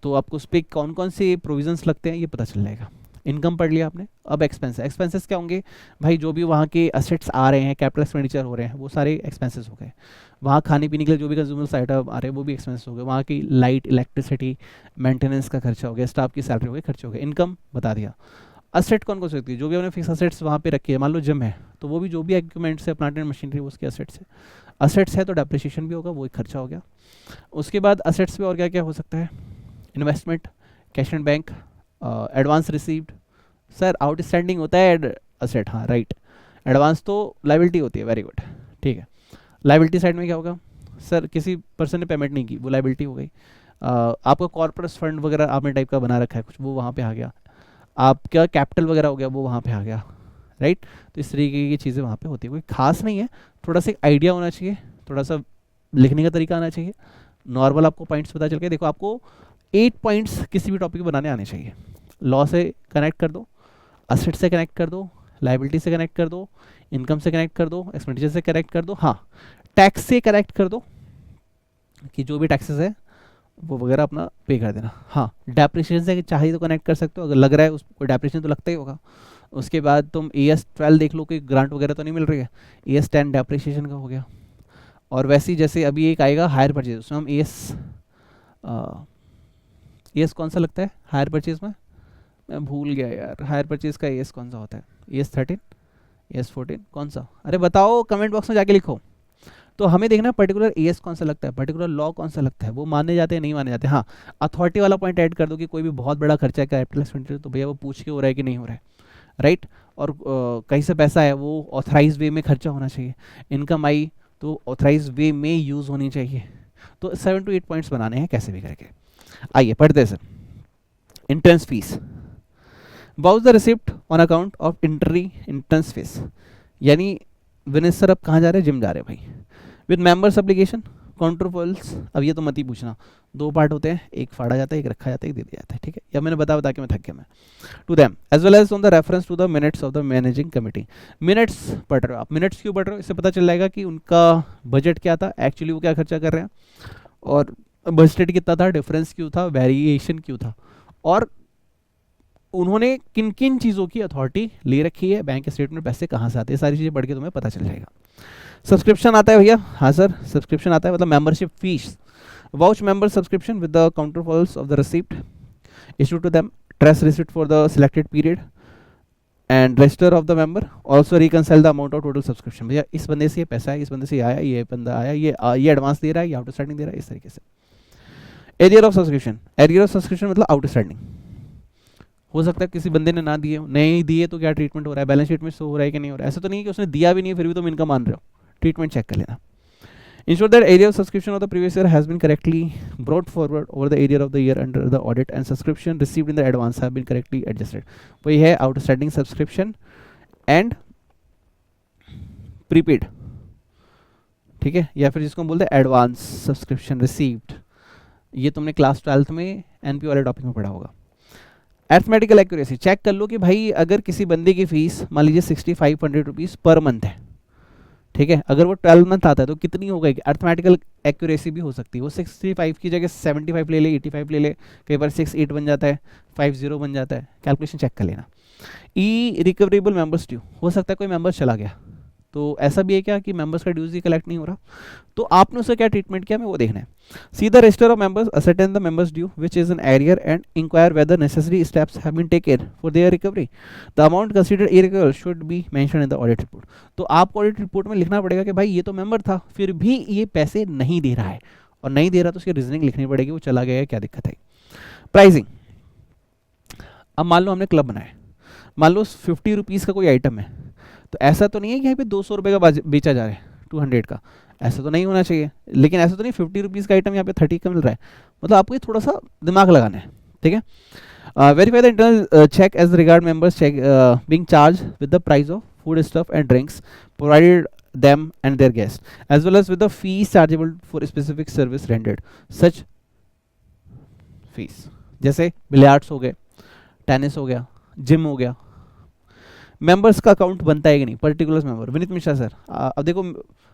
तो आपको उस पर कौन कौन से प्रोविजंस लगते हैं ये पता चल जाएगा। इनकम पढ़ लिया आपने। अब एक्सपेंस, एक्सपेंसेस क्या होंगे भाई? जो भी वहाँ के असेट्स आ रहे हैं, कैपिटल एक्सपेंडिचर हो रहे हैं, वो सारे एक्सपेंसेस हो गए। वहाँ खाने पीने के लिए जो भी कंज्यूमर्स आइटम आ रहे हैं वो भी एक्सपेंसेस हो गए। वहाँ की लाइट, इलेक्ट्रिसिटी, मेंटेनेंस का खर्चा हो गया, स्टाफ की सैलरी हो गई, खर्चे हो गए। इनकम बता दिया। असेट कौन कौन सी होती है? जो भी हमने फिक्स असेट्स वहाँ पे रखी है, मान लो जिम है तो वो भी जो भी इक्विपमेंट्स है, प्लांट एंड मशीनरी, वो उसके असेट्स है। असेट्स है तो डेप्रिसिएशन भी होगा, वो एक खर्चा हो गया। उसके बाद असेट्स में और क्या क्या हो सकता है? Investment, cash and bank, advance received. Sir outstanding होता है असेट, हाँ राइट। एडवांस तो लाइबिलिटी होती है, वेरी गुड, ठीक है। लाइबिलिटी साइड में क्या होगा? सर किसी पर्सन ने पेमेंट नहीं की, वो लाइबिलिटी हो गई। आपका कॉर्पोरेट फंड वगैरह आपने टाइप का बना रखा है कुछ, वो वहाँ पे आ गया। आपका कैपिटल वगैरह हो गया, वो वहाँ पे आ गया, राइट। तो इस तरीके की चीज़ें वहाँ पे होती है। कोई खास नहीं है, थोड़ा सा आइडिया होना चाहिए, थोड़ा सा लिखने का तरीका आना चाहिए, नॉर्मल आपको पॉइंट्स पता चल गए। देखो आपको 8 पॉइंट्स किसी भी टॉपिक बनाने आने चाहिए। लॉ से कनेक्ट कर दो, असेट से कनेक्ट कर दो, लाइबिलिटी से कनेक्ट कर दो, इनकम से कनेक्ट कर दो, एक्सपेंडिचर से कनेक्ट कर दो, हाँ टैक्स से कनेक्ट कर दो कि जो भी टैक्सेस है वो वगैरह अपना पे कर देना। हाँ, डेप्रिसिएशन से चाहिए तो कनेक्ट कर सकते हो, अगर लग रहा है उसको डेप्रिसिएशन तो लगता ही होगा। उसके बाद तुम AS 12 देख लो, कोई ग्रांट वगैरह तो नहीं मिल रही है, AS 10 डेप्रिसिएशन का हो गया। और वैसे ही जैसे अभी एक आएगा हायर परचेज, उसमें हम AS कौन सा लगता है हायर परचेज में? मैं भूल गया यार, हायर परचेज का AS कौन सा होता है? AS 13, AS 14, कौन सा? अरे बताओ, कमेंट बॉक्स में जाके लिखो। तो हमें देखना पर्टिकुलर AS कौन सा लगता है, पर्टिकुलर लॉ कौन सा लगता है, वो माने जाते हैं नहीं माने जाते। हाँ, अथॉरिटी वाला पॉइंट ऐड कर दो कि कोई भी बहुत बड़ा खर्चा है कैपिटल एक्सपेंडिचर, तो भैया वो पूछ के हो रहा है कि नहीं हो रहा है, राइट। और कहीं से पैसा है वो ऑथराइज वे में खर्चा होना चाहिए। इनकम आई तो ऑथराइज वे में यूज़ होनी चाहिए। तो 7 to 8 पॉइंट्स बनाने हैं कैसे भी करके। आइए पढ़ते हैं sir. Entrance fees, वाउज the receipt on account of entry entrance fees. यानी विनेश सर अब कहाँ जा रहे हैं? जिम जा रहे हैं भाई। विद मेंबर्स एप्लीकेशन कॉन्ट्रोफॉल्स, अब ये तो मत ही पूछना, 2 पार्ट होते हैं, एक फाड़ा जाता है, एक रखा जाता है, एक दे दिया जाता है, ठीक है। या मैंने बता के मैं थक गया मैं। To them as well as on the reference to the minutes of the managing committee. Minutes पढ़ रहे हो आप, मिनट्स क्यों पढ़ रहे हो? इससे पता चल जाएगा कि उनका बजट क्या था, एक्चुअली वो क्या खर्चा कर रहे हैं, और बजटेड कितना था, डिफरेंस क्यों था, वेरिएशन क्यों था, और उन्होंने किन किन चीज़ों की अथॉरिटी ले रखी है, बैंक स्टेटमेंट पैसे कहाँ से आते हैं, सारी चीज़ें पढ़ के तुम्हें पता चल जाएगा। सब्सक्रिप्शन आता है भैया, हाँ सर सब्सक्रिप्शन आता है, मतलब membership fees. Vouch member subscription with the counterfoils of the receipt issued to them, trace receipt for the selected period and register of the member, also reconcile the amount of total subscription। भैया इस बंदे से ये पैसा है, इस बंदे से ये आया, ये बंदा आया, ये एडवांस दे रहा है, ये आउटस्टैंडिंग दे रहा है, इस तरीके से। Arrear of subscription, arrear of subscription मतलब आउटस्टैंडिंग। हो सकता है किसी बंदे ने ना दिए, नहीं दिए तो क्या ट्रीटमेंट हो रहा है, बैलेंस शीट में शो हो रहा है कि नहीं हो रहा है, ऐसा तो नहीं कि उसने दिया भी नहीं फिर भी तुम इनका मान रहे हो, ट्रीटमेंट चेक कर लेना। Ensure that area of subscription of the previous year has been correctly brought forward over the area of the year under the audit and subscription received in the advance have been correctly adjusted। वही है outstanding subscription and prepaid, ठीक है, या फिर जिसको हम बोलते हैं एडवांस सब्सक्रिप्शन रिसीव्ड। ये तुमने क्लास 12th में एनपी वाले टॉपिक में पढ़ा होगा। अरिथमेटिकल एक्यूरेसी, चेक कर लो कि भाई अगर किसी बंदे की फीस मान लीजिए 6500 रुपीज़ पर मंथ है, ठीक है, अगर वो 12 मंथ आता है तो कितनी हो गई, अरिथमेटिकल एक्यूरेसी भी हो सकती है, वो 65 की जगह 75 ले ले, 85 ले ले, कई बार 68 बन जाता है, 50 बन जाता है, कैलकुलेशन चेक कर लेना। ई रिकवरेबल मेंबर्स ड्यू, हो सकता है कोई मेंबर चला गया, तो ऐसा भी है क्या कि मेंबर्स का ड्यूज ही कलेक्ट नहीं हो रहा, तो आपने उसे क्या ट्रीटमेंट किया, हमें वो देखना है। See the register of members, ascertain the members due which is an arrear and inquire whether necessary steps have been taken for their recovery। The amount considered irrecoverable should be mentioned in the audit report। तो आपको audit report में लिखना पड़ेगा कि भाई ये तो member था फिर भी ये पैसे नहीं दे रहा है, और नहीं दे रहा तो उसकी रीजनिंग लिखनी पड़ेगी, वो चला गया है, क्या दिक्कत है। प्राइसिंग, अब मान लो हमने क्लब बनाया, मान लो 50 रुपीज़ का कोई आइटम है, तो ऐसा तो नहीं है कि यहाँ पे 200 रुपये का बेचा जा रहा है 200 का, ऐसा तो नहीं होना चाहिए, लेकिन ऐसा तो नहीं 50 रुपीज़ का आइटम यहाँ पे 30 का मिल रहा है, मतलब आपको ये थोड़ा सा दिमाग लगाना है, ठीक है। Verify the internal check as regard members check being charge with the price of food stuff and drinks provided them and their guests as well as with the fees chargeable for specific service rendered such fees। जैसे billiards हो गए, tennis हो गया, gym हो गया, members का account बनता है कि नहीं, particular member. Vineet Mishra sir, अब देखो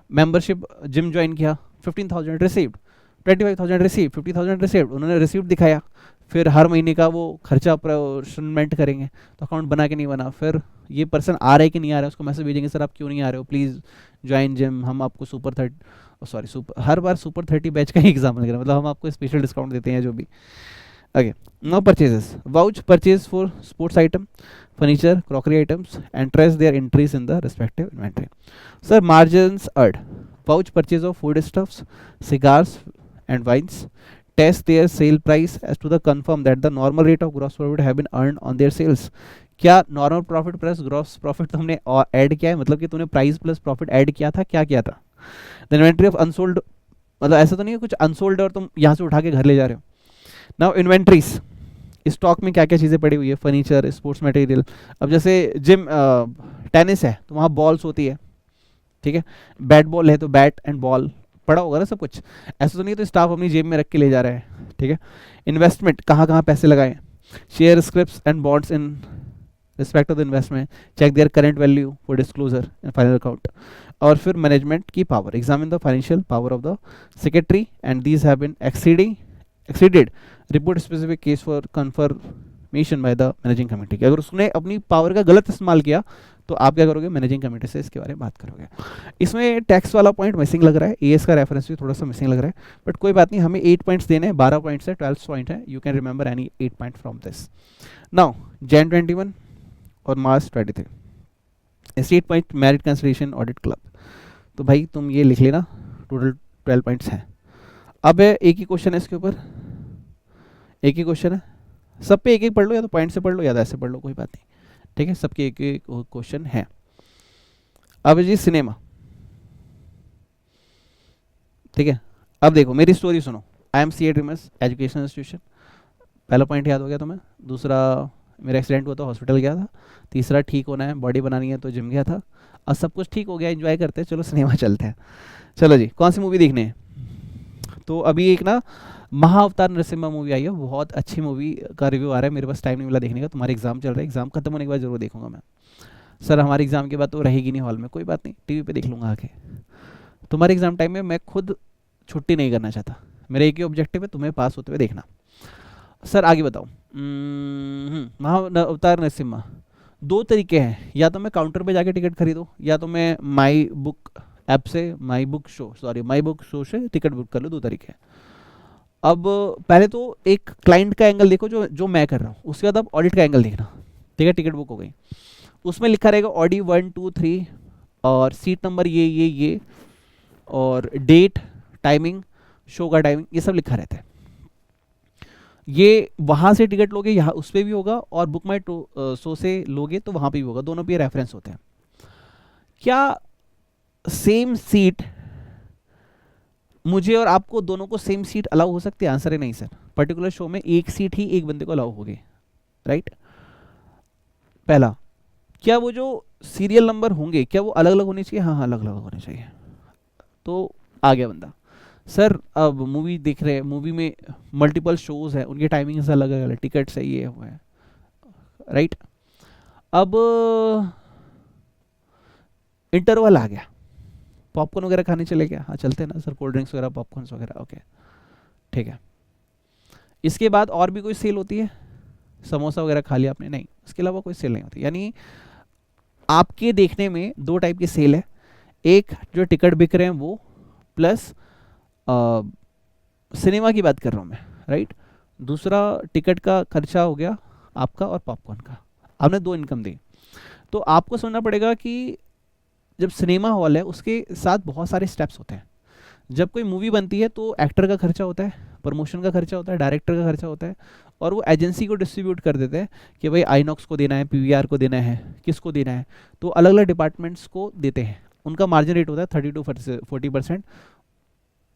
मेंबरशिप जिम ज्वाइन किया, 15,000 रिसीव्ड, 25,000 रिसीव, 50,000 रिसीव्ड, उन्होंने रिसीव्ड दिखाया, फिर हर महीने का वो खर्चा अप्रोर्शनमेंट करेंगे, तो अकाउंट बना के नहीं बना, फिर ये पर्सन आ रहा है कि नहीं आ रहा है, उसको मैसेज भेजेंगे सर आप क्यों नहीं आ रहे हो, प्लीज़ ज्वाइन जिम, हम आपको हर बार सुपर 30 बैच का ही एग्जाम लग रहा है, मतलब हम आपको स्पेशल डिस्काउंट देते हैं जो भी। Okay, no purchases, vouch purchase for sports item, furniture, crockery items and trace their entries in the respective inventory. Sir margins अर्ड, vouch purchase of food stuffs, cigars and wines, test their sale price as to the confirm that the normal rate of gross profit have been earned on their sales। क्या normal profit plus gross profit तुमने add किया है, मतलब कि तुमने price plus profit add किया था, क्या किया था। द इन्वेंट्री ऑफ अनसोल्ड, मतलब ऐसा तो नहीं है कुछ अनसोल्ड और तुम यहाँ से उठा के घर ले जा रहे हो। नाउ इन्वेंट्रीज, स्टॉक में क्या क्या चीज़ें पड़ी हुई है, फर्नीचर, स्पोर्ट्स मटेरियल। अब जैसे जिम टेनिस है तो वहाँ बॉल्स होती है, ठीक है, बैट बॉल है तो बैट एंड बॉल पड़ा होगा ना सब कुछ, ऐसा तो नहीं तो स्टाफ अपनी जेब में रख के ले जा रहा है, ठीक है। इन्वेस्टमेंट, कहाँ कहाँ पैसे लगाए, share scripts and bonds in respect of the investment, check their current value for disclosure in final account. और फिर मैनेजमेंट की power, examine the financial power of the secretary and these have been exceeded, report specific case for confirmation by the managing committee. अगर उसने अपनी power का गलत इस्तेमाल किया तो आप क्या करोगे, मैनेजिंग कमेटी से इसके बारे में बात करोगे। इसमें टैक्स वाला पॉइंट मिसिंग लग रहा है, एएस का रेफरेंस भी थोड़ा सा मिसिंग लग रहा है, बट कोई बात नहीं, हमें 8 पॉइंट्स देने हैं, 12 पॉइंट्स है, 12 पॉइंट है, you can remember any 8 point from this. Now Jain 21 और मार्च 23, state point merit consideration audit club, तो भाई तुम ये लिख लेना, टोटल 12 पॉइंट्स हैं। अब एक ही क्वेश्चन है इसके ऊपर, एक ही क्वेश्चन है, सब पे एक एक पढ़ लो, या तो पॉइंट से पढ़ लो या ऐसे पढ़ लो, कोई बात नहीं, ठीक है, सबके एक एक क्वेश्चन है। अब जी सिनेमा, ठीक है, अब देखो मेरी स्टोरी सुनो। IMCA ड्रीमर्स एजुकेशन इंस्टीट्यूशन, पहला पॉइंट याद हो गया तुम्हें, दूसरा मेरा एक्सीडेंट हुआ था हॉस्पिटल गया था, तीसरा ठीक होना है बॉडी बनानी है तो जिम गया था, अब सब कुछ ठीक हो गया, एंजॉय करते हैं, चलो सिनेमा चलते हैं। चलो जी, कौन सी मूवी देखनी है, तो अभी एक ना महाअवतार नरसिम्हा मूवी आई है, बहुत अच्छी मूवी का रिव्यू आ रहा है, मेरे पास टाइम नहीं मिला देखने का, तुम्हारे एग्जाम चल रहा है, एग्जाम खत्म होने के बाद जरूर देखूंगा मैं। सर हमारे एग्जाम के बाद तो रहेगी नहीं हॉल में, कोई बात नहीं, टीवी पे देख लूँगा आके। तुम्हारे एग्जाम टाइम में मैं खुद छुट्टी नहीं करना चाहता, मेरा एक ही ऑब्जेक्टिव है, तुम्हें पास होते हुए देखना। सर आगे बताओ, अवतार नरसिम्हा, दो तरीके हैं, या तो मैं काउंटर पे जाके टिकट खरीदो, या तो मैं माई बुक ऐप से, माई बुक शो से टिकट बुक कर लो, दो तरीके हैं। अब पहले तो एक क्लाइंट का एंगल देखो जो जो मैं कर रहा हूँ, उसके बाद अब ऑडिट का एंगल देखना। ठीक है, टिकट बुक हो गई, उसमें लिखा रहेगा ऑडी 1 2 3 और सीट नंबर ये और डेट, टाइमिंग, शो का टाइमिंग, ये सब लिखा रहता है। ये वहाँ से टिकट लोगे यहाँ उस पर भी होगा, और बुक माई शो से लोगे तो वहाँ पे भी होगा, दोनों पे रेफरेंस होते हैं। क्या सेम सीट मुझे और आपको दोनों को सेम सीट अलाउ हो सकती है? आंसर है नहीं सर, पर्टिकुलर शो में एक सीट ही एक बंदे को अलाउ होगी, राइट। पहला, क्या वो जो सीरियल नंबर होंगे क्या वो अलग अलग होने चाहिए? हाँ अलग अलग होने चाहिए। तो आ गया बंदा, सर अब मूवी देख रहे हैं, मूवी में मल्टीपल शोज है, उनकी टाइमिंग अलग अलग, टिकट सही है हुआ है, राइट। अब इंटरवल आ गया, पॉपकॉर्न वगैरह खाने चले गया, हाँ चलते हैं ना सर, कोल्ड ड्रिंक्स वगैरह, पॉपकॉर्न वगैरह, ओके ठीक है। इसके बाद और भी कोई सेल होती है? समोसा वगैरह खा लिया आपने? नहीं, इसके अलावा कोई सेल नहीं होती। यानी आपके देखने में दो टाइप की सेल है, एक जो टिकट बिक रहे हैं वो, प्लस सिनेमा की बात कर रहा हूँ मैं, राइट। दूसरा टिकट का खर्चा हो गया आपका और पॉपकॉर्न का, आपने दो इनकम दी। तो आपको समझना पड़ेगा कि जब सिनेमा हॉल है उसके साथ बहुत सारे स्टेप्स होते हैं। जब कोई मूवी बनती है तो एक्टर का खर्चा होता है, प्रमोशन का खर्चा होता है, डायरेक्टर का खर्चा होता है, और वो एजेंसी को डिस्ट्रीब्यूट कर देते हैं कि भाई आईनॉक्स को देना है, पीवीआर को देना है, किसको देना है, तो अलग अलग डिपार्टमेंट्स को देते हैं। उनका मार्जिन रेट होता है 30 to 40%,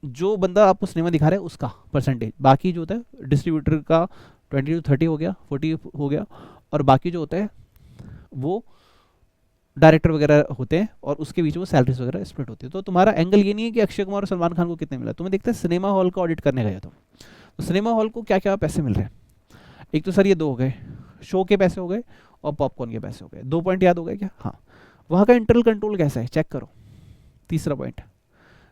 जो बंदा आपको सिनेमा दिखा रहा है उसका परसेंटेज, बाकी जो होता है डिस्ट्रीब्यूटर का 20 to 30 हो गया, 40 हो गया, और बाकी जो होता है वो डायरेक्टर वगैरह होते हैं, और उसके बीच में सैलरीज वगैरह स्प्लिट होती है। तो तुम्हारा एंगल ये नहीं है कि अक्षय कुमार और सलमान खान को कितने मिला, तुम्हें देखते हैं सिनेमा हॉल का ऑडिट करने गए तो सिनेमा हॉल को क्या क्या पैसे मिल रहे हैं। एक तो सर ये दो हो गए, शो के पैसे हो गए और पॉपकॉर्न के पैसे हो गए, 2 पॉइंट याद हो गए क्या? हाँ। वहाँ का इंटरनल कंट्रोल कैसा है चेक करो, तीसरा पॉइंट।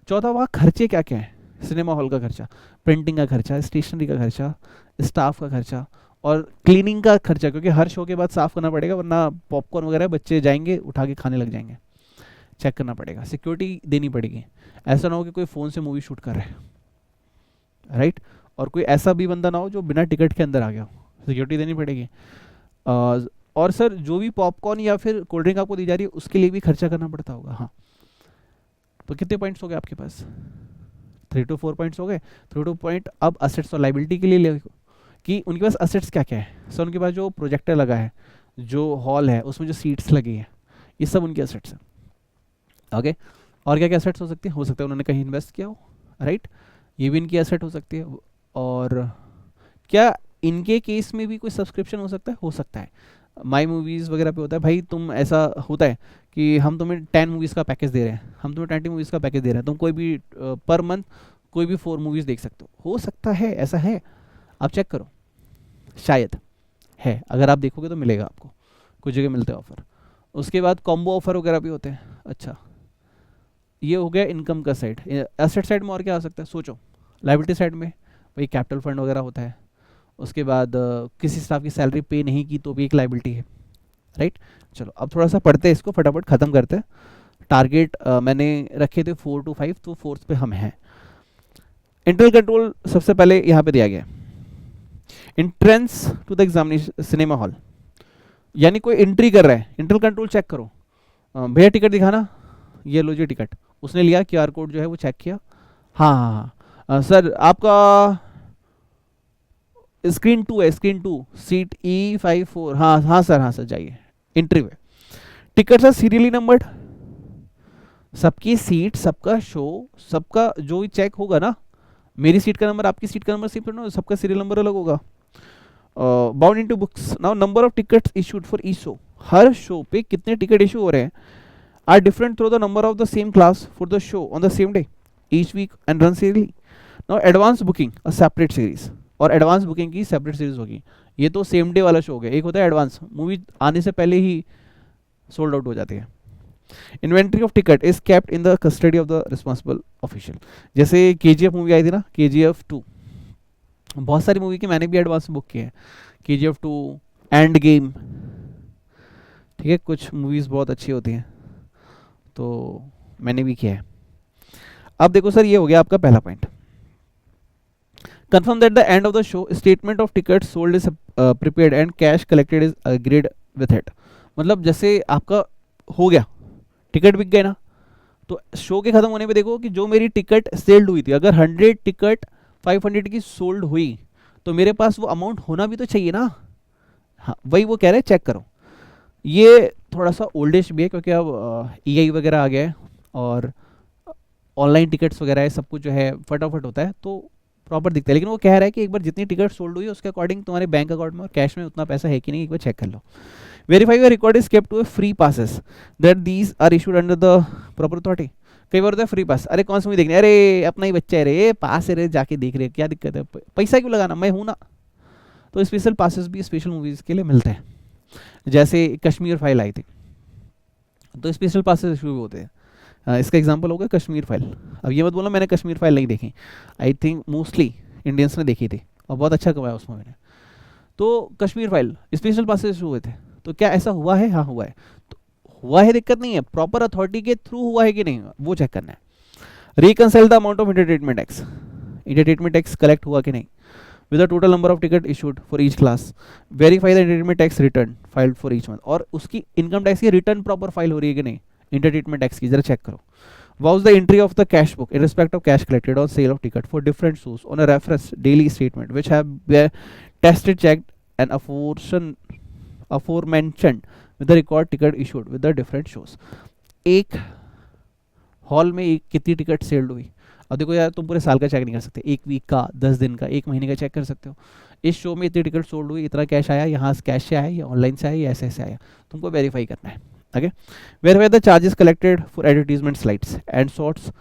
चौथा, वहाँ खर्चे क्या क्या है? सिनेमा हॉल का खर्चा, प्रिंटिंग का खर्चा, स्टेशनरी का खर्चा, स्टाफ का खर्चा, और क्लीनिंग का खर्चा, क्योंकि हर शो के बाद साफ करना पड़ेगा, वरना पॉपकॉर्न वगैरह बच्चे जाएंगे उठा के खाने लग जाएंगे, चेक करना पड़ेगा, सिक्योरिटी देनी पड़ेगी। ऐसा ना हो कि कोई फ़ोन से मूवी शूट कर रहा है, राइट, और कोई ऐसा भी बंदा ना हो जो बिना टिकट के अंदर आ गया हो, सिक्योरिटी देनी पड़ेगी। और सर जो भी पॉपकॉर्न या फिर कोल्ड ड्रिंक आपको दी जा रही है उसके लिए भी खर्चा करना पड़ता होगा। हाँ, तो कितने पॉइंट्स हो गए आपके पास? 3 to 4 पॉइंट्स हो गए। 3 to पॉइंट अब असेट्स और लाइबिलिटी के लिए ले कि उनके पास असेट्स क्या क्या है। सर उनके पास जो प्रोजेक्टर लगा है, जो हॉल है उसमें जो सीट्स लगी हैं, ये सब उनके असेट्स हैं। ओके, और क्या क्या असेट्स हो सकती है? हो सकता है उन्होंने कहीं इन्वेस्ट किया हो, राइट, ये भी इनकी असेट हो सकती है। और क्या इनके केस में भी कोई सब्सक्रिप्शन हो सकता है? हो सकता है, माई मूवीज़ वगैरह पे होता है, भाई तुम ऐसा होता है कि हम तुम्हें 10 मूवीज़ का पैकेज दे रहे हैं, हम तुम्हें 20 मूवीज़ का पैकेज दे रहे हैं, तुम कोई भी पर मंथ कोई भी 4 मूवीज़ देख सकते हो सकता है, ऐसा है, आप चेक करो, शायद है, अगर आप देखोगे तो मिलेगा आपको, कुछ जगह मिलते हैं ऑफर। उसके बाद कॉम्बो ऑफर वगैरह भी होते हैं। अच्छा, ये हो गया इनकम का साइड। एसेट साइड में और क्या आ सकता है सोचो? लाइबिलिटी साइड में भाई कैपिटल फंड वगैरह होता है, उसके बाद किसी स्टाफ की सैलरी पे नहीं की तो भी एक लाइबिलिटी है, राइट। चलो अब थोड़ा सा पढ़ते हैं इसको, फटाफट ख़त्म करते हैं। टारगेट मैंने रखे थे 4 to 5, तो 4th पे हम हैं। इंटरनल कंट्रोल सबसे पहले यहाँ पे दिया गया है, entrance to the examination cinema hall, यानी कोई एंट्री कर रहा है, इंटरनल कंट्रोल चेक करो, भैया टिकट दिखाना, ये लो जी टिकट, उसने लिया, QR कोड जो है वो चेक किया, हाँ हाँ हाँ सर आपका स्क्रीन 2 है, स्क्रीन 2 सीट E54, हाँ हाँ सर जाइए, एंट्री में टिकट सर सीरियली नंबर्ड, सबकी सीट, सबका शो, सबका जो चेक होगा ना, मेरी सीट का नंबर आपकी सीट का नंबर सेम थोड़ा, सबका सीरियल नंबर अलग होगा। Bound into books, now number of tickets issued for each show, हर शो पे कितने टिकट इशू हो रहे हैं, are different through the number of the same class for the show on the same day each week and run serially. Now advance booking a separate series, और advance booking की separate series होगी। ये तो same day वाला show हो गया, एक होता है एडवांस, मूवी आने से पहले ही सोल्ड आउट हो जाती है। Inventory of ticket is kept in the custody of the responsible official. जैसे KGF मूवी आई थी ना, KGF 2, बहुत सारी मूवी की मैंने भी एडवांस बुक किए हैं, KGF 2, एंड गेम, ठीक है, कुछ मूवीज़ बहुत अच्छी होती हैं, तो मैंने भी किया है। अब देखो सर, ये हो गया आपका पहला point. Confirm that the end of the show statement of ticket sold is prepared and cash collected is agreed with it. मतलब जैसे आपका हो गया, टिकट बिक गए ना, तो शो के खत्म होने पे देखो कि जो मेरी टिकट सेल्ड हुई थी, अगर 100 टिकट 500 की सोल्ड हुई, तो मेरे पास वो अमाउंट होना भी तो चाहिए ना। हाँ, वही वो कह रहे हैं, चेक करो। ये थोड़ा सा ओल्डेस्ट भी है, क्योंकि अब EI वगैरह आ गया है और ऑनलाइन टिकट्स वगैरह है, सब कुछ जो है फटाफट होता है, तो प्रॉपर दिखता है। लेकिन वो कह रहा है कि एक बार जितनी टिकट सोल्ड हुई है उसके अकॉर्डिंग तुम्हारे बैंक अकाउंट में और कैश में उतना पैसा है कि नहीं, एक बार चेक कर लो। Verify your record is kept to free passes that these are issued under the proper authority. कई बार होता है फ्री पास, अरे कौन सी मूवी देखनी है, अरे अपना ही बच्चा है रे, पास है रे, जाके देख रहे, क्या दिक्कत है, पैसा क्यों लगाना, मैं हूं ना। तो स्पेशल पासेस भी स्पेशल मूवीज के लिए मिलते हैं। जैसे कश्मीर फाइल आई थी, तो स्पेशल पासेस इशू होते हैं। इसका एग्जांपल होगा कश्मीर फाइल। अब ये मत बोलो मैंने कश्मीर फाइल नहीं देखी, आई थिंक मोस्टली इंडियंस ने देखी थी और बहुत अच्छा कमाया उस मूवी ने। तो Kashmir file special passes issue हुए थे, तो क्या ऐसा हुआ है? हाँ हुआ है। तो हुआ है, दिक्कत नहीं है, प्रॉपर अथॉरिटी के थ्रू हुआ है कि नहीं हुआ वो चेक करना है। Reconcile the amount of entertainment tax, entertainment tax collect हुआ कि नहीं, with the total number of ticket issued for each class, verify the entertainment tax return filed for each month, और उसकी इनकम टैक्स की return proper file हो रही है कि नहीं इंटरटेनमेंट टैक्स की, जरा चेक करो। वाउज the entry of the cash book in respect of cash collected on sale of ticket for different shows on a reference daily statement which have tested checked and aforementioned with the record ticket issued with the different shows। एक hall में कितनी ticket sailed हुई। अब देखो यार, तुम पूरे साल का चेक नहीं कर सकते, एक वीक का, 10 दिन का, एक महीने का चेक कर सकते हो। इस शो में इतनी टिकट सोल्ड हुई, इतना कैश आया, यहाँ से कैश से आया या ऑनलाइन से आया या ऐसे ऐसे आया, तुमको वेरीफाई करना है। Okay, verify the charges collected for advertisement slides and shorts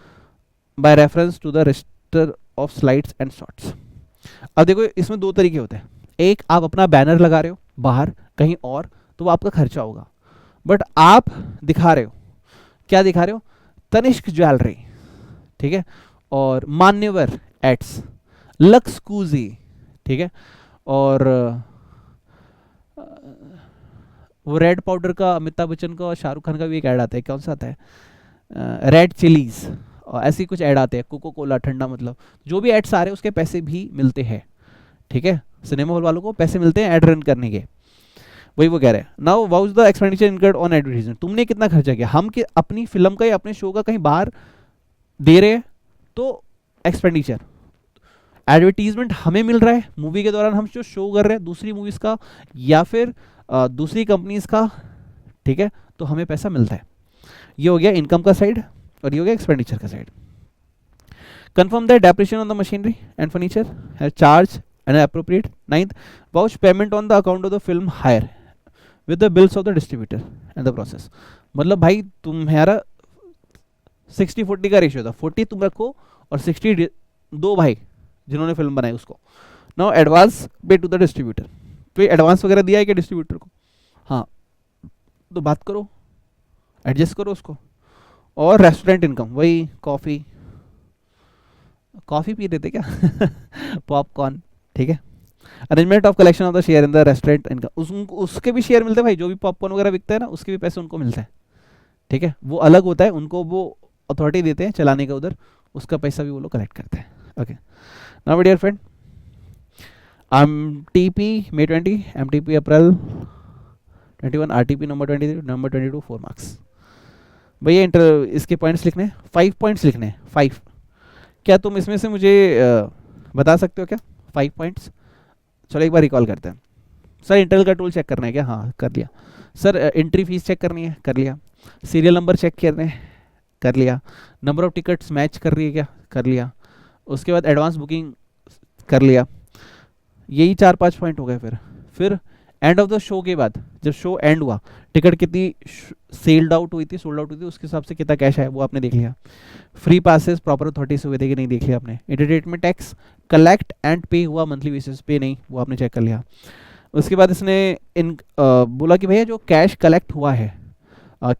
by reference to the register of slides and shorts. अब देखो इसमें दो तरीके होते हैं, एक आप अपना बैनर लगा रहे हो बाहर कहीं और, तो वो आपका खर्चा होगा, बट आप दिखा रहे हो, क्या दिखा रहे हो, तनिष्क ज्वेलरी, ठीक है, और मान्यवर एड्स, लक्स कूजी, ठीक है, और वो रेड पाउडर का अमिताभ बच्चन का और शाहरुख खान का भी एक ऐड आता है, कौन सा आता है, रेड चिलीज, और ऐसे कुछ ऐड आते हैं, कोको कोला ठंडा, मतलब जो भी एड्स आ रहे हैं उसके पैसे भी मिलते हैं, ठीक है, सिनेमा हॉल वालों को पैसे मिलते हैं एड रन करने के। वही वो कह रहे हैं। Now वाउज the expenditure incurred on advertisement, तुमने कितना खर्चा किया, हम कि अपनी फिल्म का या अपने शो का कहीं बाहर दे रहे हैं तो एक्सपेंडिचर, एडवर्टीजमेंट हमें मिल रहा है मूवी के दौरान, हम जो शो कर रहे हैं दूसरी मूवीज का या फिर दूसरी कंपनीज का, ठीक है, तो हमें पैसा मिलता है। ये हो गया इनकम का साइड और ये हो गया एक्सपेंडिचर का side. Confirm that depreciation on the machinery and furniture है charge and appropriate. Ninth, vouch payment on the account of the film hire with the bills of the distributor and the process. मतलब भाई तुम्हारा 60-40 का ratio था, 40 तुम रखो और 60 दो भाई जिन्होंने फिल्म बनाई उसको। नाउ एडवांस पे टू द डिस्ट्रीब्यूटर, तो एडवांस वगैरह दिया है क्या डिस्ट्रीब्यूटर को? हाँ, तो बात करो, एडजस्ट करो उसको। और रेस्टोरेंट इनकम, वही कॉफ़ी पी रहे थे क्या पॉपकॉर्न, ठीक है। Arrangement of collection of the share in the restaurant income, उसके भी शेयर मिलते हैं भाई, जो भी पॉपकॉर्न वगैरह बिकता है ना उसके भी पैसे उनको मिलते हैं, ठीक है, वो अलग होता है, उनको वो अथॉरिटी देते हैं चलाने का उधर, उसका पैसा भी वो लोग कलेक्ट करते हैं। Okay, now dear friend, MTP May 20, MTP April 21, RTP number 23, number 22 4 marks. भैया इसके पॉइंट्स लिखने हैं, 5 पॉइंट्स लिखने हैं, 5। क्या तुम इसमें से मुझे बता सकते हो क्या 5 पॉइंट्स? चलो एक बार रिकॉल करते हैं। सर इंटरनल का टूल चेक करना है क्या? हाँ कर लिया। सर एंट्री फीस चेक करनी है, कर लिया। सीरियल नंबर चेक करने हैं, कर लिया। नंबर ऑफ टिकट्स मैच कर रही है क्या? कर लिया। उसके बाद एडवांस बुकिंग कर लिया। यही 4-5 पॉइंट हो गए। फिर एंड ऑफ द शो के बाद जब शो एंड हुआ टिकट कितनी सोल्ड आउट हुई थी, उसके हिसाब से कितना कैश है वो आपने देख लिया। फ्री पासेस प्रॉपर अथॉरिटी से हुए थे कि नहीं देख लिया आपने। एंटरटेनमेंट टैक्स कलेक्ट एंड पे हुआ मंथली बेसिस पे नहीं, वो आपने चेक कर लिया। उसके बाद इसने बोला कि भैया जो कैश कलेक्ट हुआ है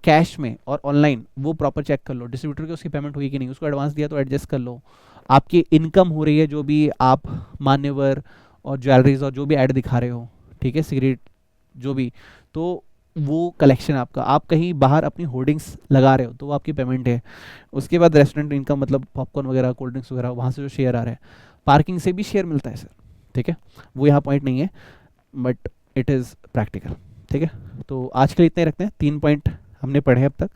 कैश में और ऑनलाइन वो प्रॉपर चेक कर लो, डिस्ट्रीब्यूटर की उसकी पेमेंट हुई कि नहीं, उसको एडवांस दिया तो एडजस्ट कर लो। आपकी इनकम हो रही है जो भी आप मान्यवर और ज्वेलरीज और जो भी ऐड दिखा रहे हो, ठीक है, सिगरेट जो भी, तो वो कलेक्शन आपका, आप कहीं बाहर अपनी होर्डिंग्स लगा रहे हो तो वो आपकी पेमेंट है। उसके बाद रेस्टोरेंट इनकम मतलब पॉपकॉर्न वगैरह, कोल्ड ड्रिंक्स वगैरह, वहाँ से जो शेयर आ रहे हैं, पार्किंग से भी शेयर मिलता है सर, ठीक है। वो यहाँ पॉइंट नहीं है, बट इट इज़ प्रैक्टिकल, ठीक है। तो आज के लिए इतने ही रखते हैं, 3 पॉइंट हमने पढ़े अब तक,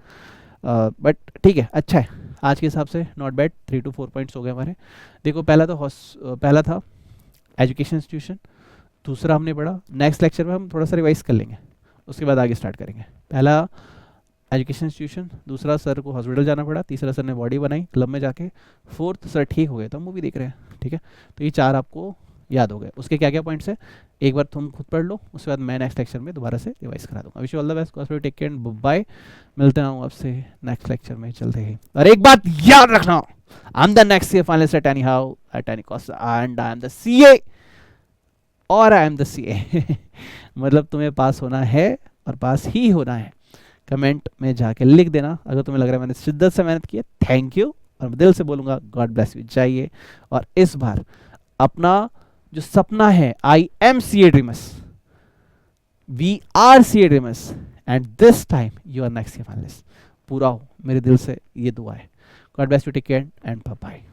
बट ठीक है, अच्छा है आज के हिसाब से, नॉट बैड। 3 to 4 पॉइंट्स हो गए हमारे। देखो पहला था एजुकेशन इंस्टीट्यूशन, दूसरा हमने पढ़ा, नेक्स्ट लेक्चर में हम थोड़ा सा रिवाइज कर लेंगे, उसके बाद आगे स्टार्ट करेंगे। पहला एजुकेशन इंस्टीट्यूशन, दूसरा सर को हॉस्पिटल जाना पड़ा, तीसरा सर ने बॉडी बनाई क्लब में जाके, फोर्थ सर ठीक हो गए तो मूवी देख रहे हैं, ठीक है। तो ये 4 आपको याद हो गए। उसके क्या क्या पॉइंट्स है एक बार तुम खुद पढ़ लो, उसके बाद मैं नेक्स्ट लेक्चर में दोबारा से रिवाइज करा दूंगा। Wish you all the best, God take care, bye. मिलते हैं आपसे नेक्स्ट लेक्चर में, चलते ही। और एक बात याद रखना, I am the next CA finalist at any how at any cost, and I am the CA और आई एम द सीए। मतलब तुम्हें पास होना है और पास ही होना है। कमेंट में जाके लिख देना अगर तुम्हें लग रहा है मैंने शिद्दत से मेहनत की है, थैंक यू। और मैं दिल से बोलूँगा गॉड ब्लेस यू। चाहिए और इस बार अपना जो सपना है, I am C A dreamers, we are C A dreamers, and this time you are next finalist, पूरा हो, मेरे दिल से ये दुआ है। God bless you, take care and bye bye.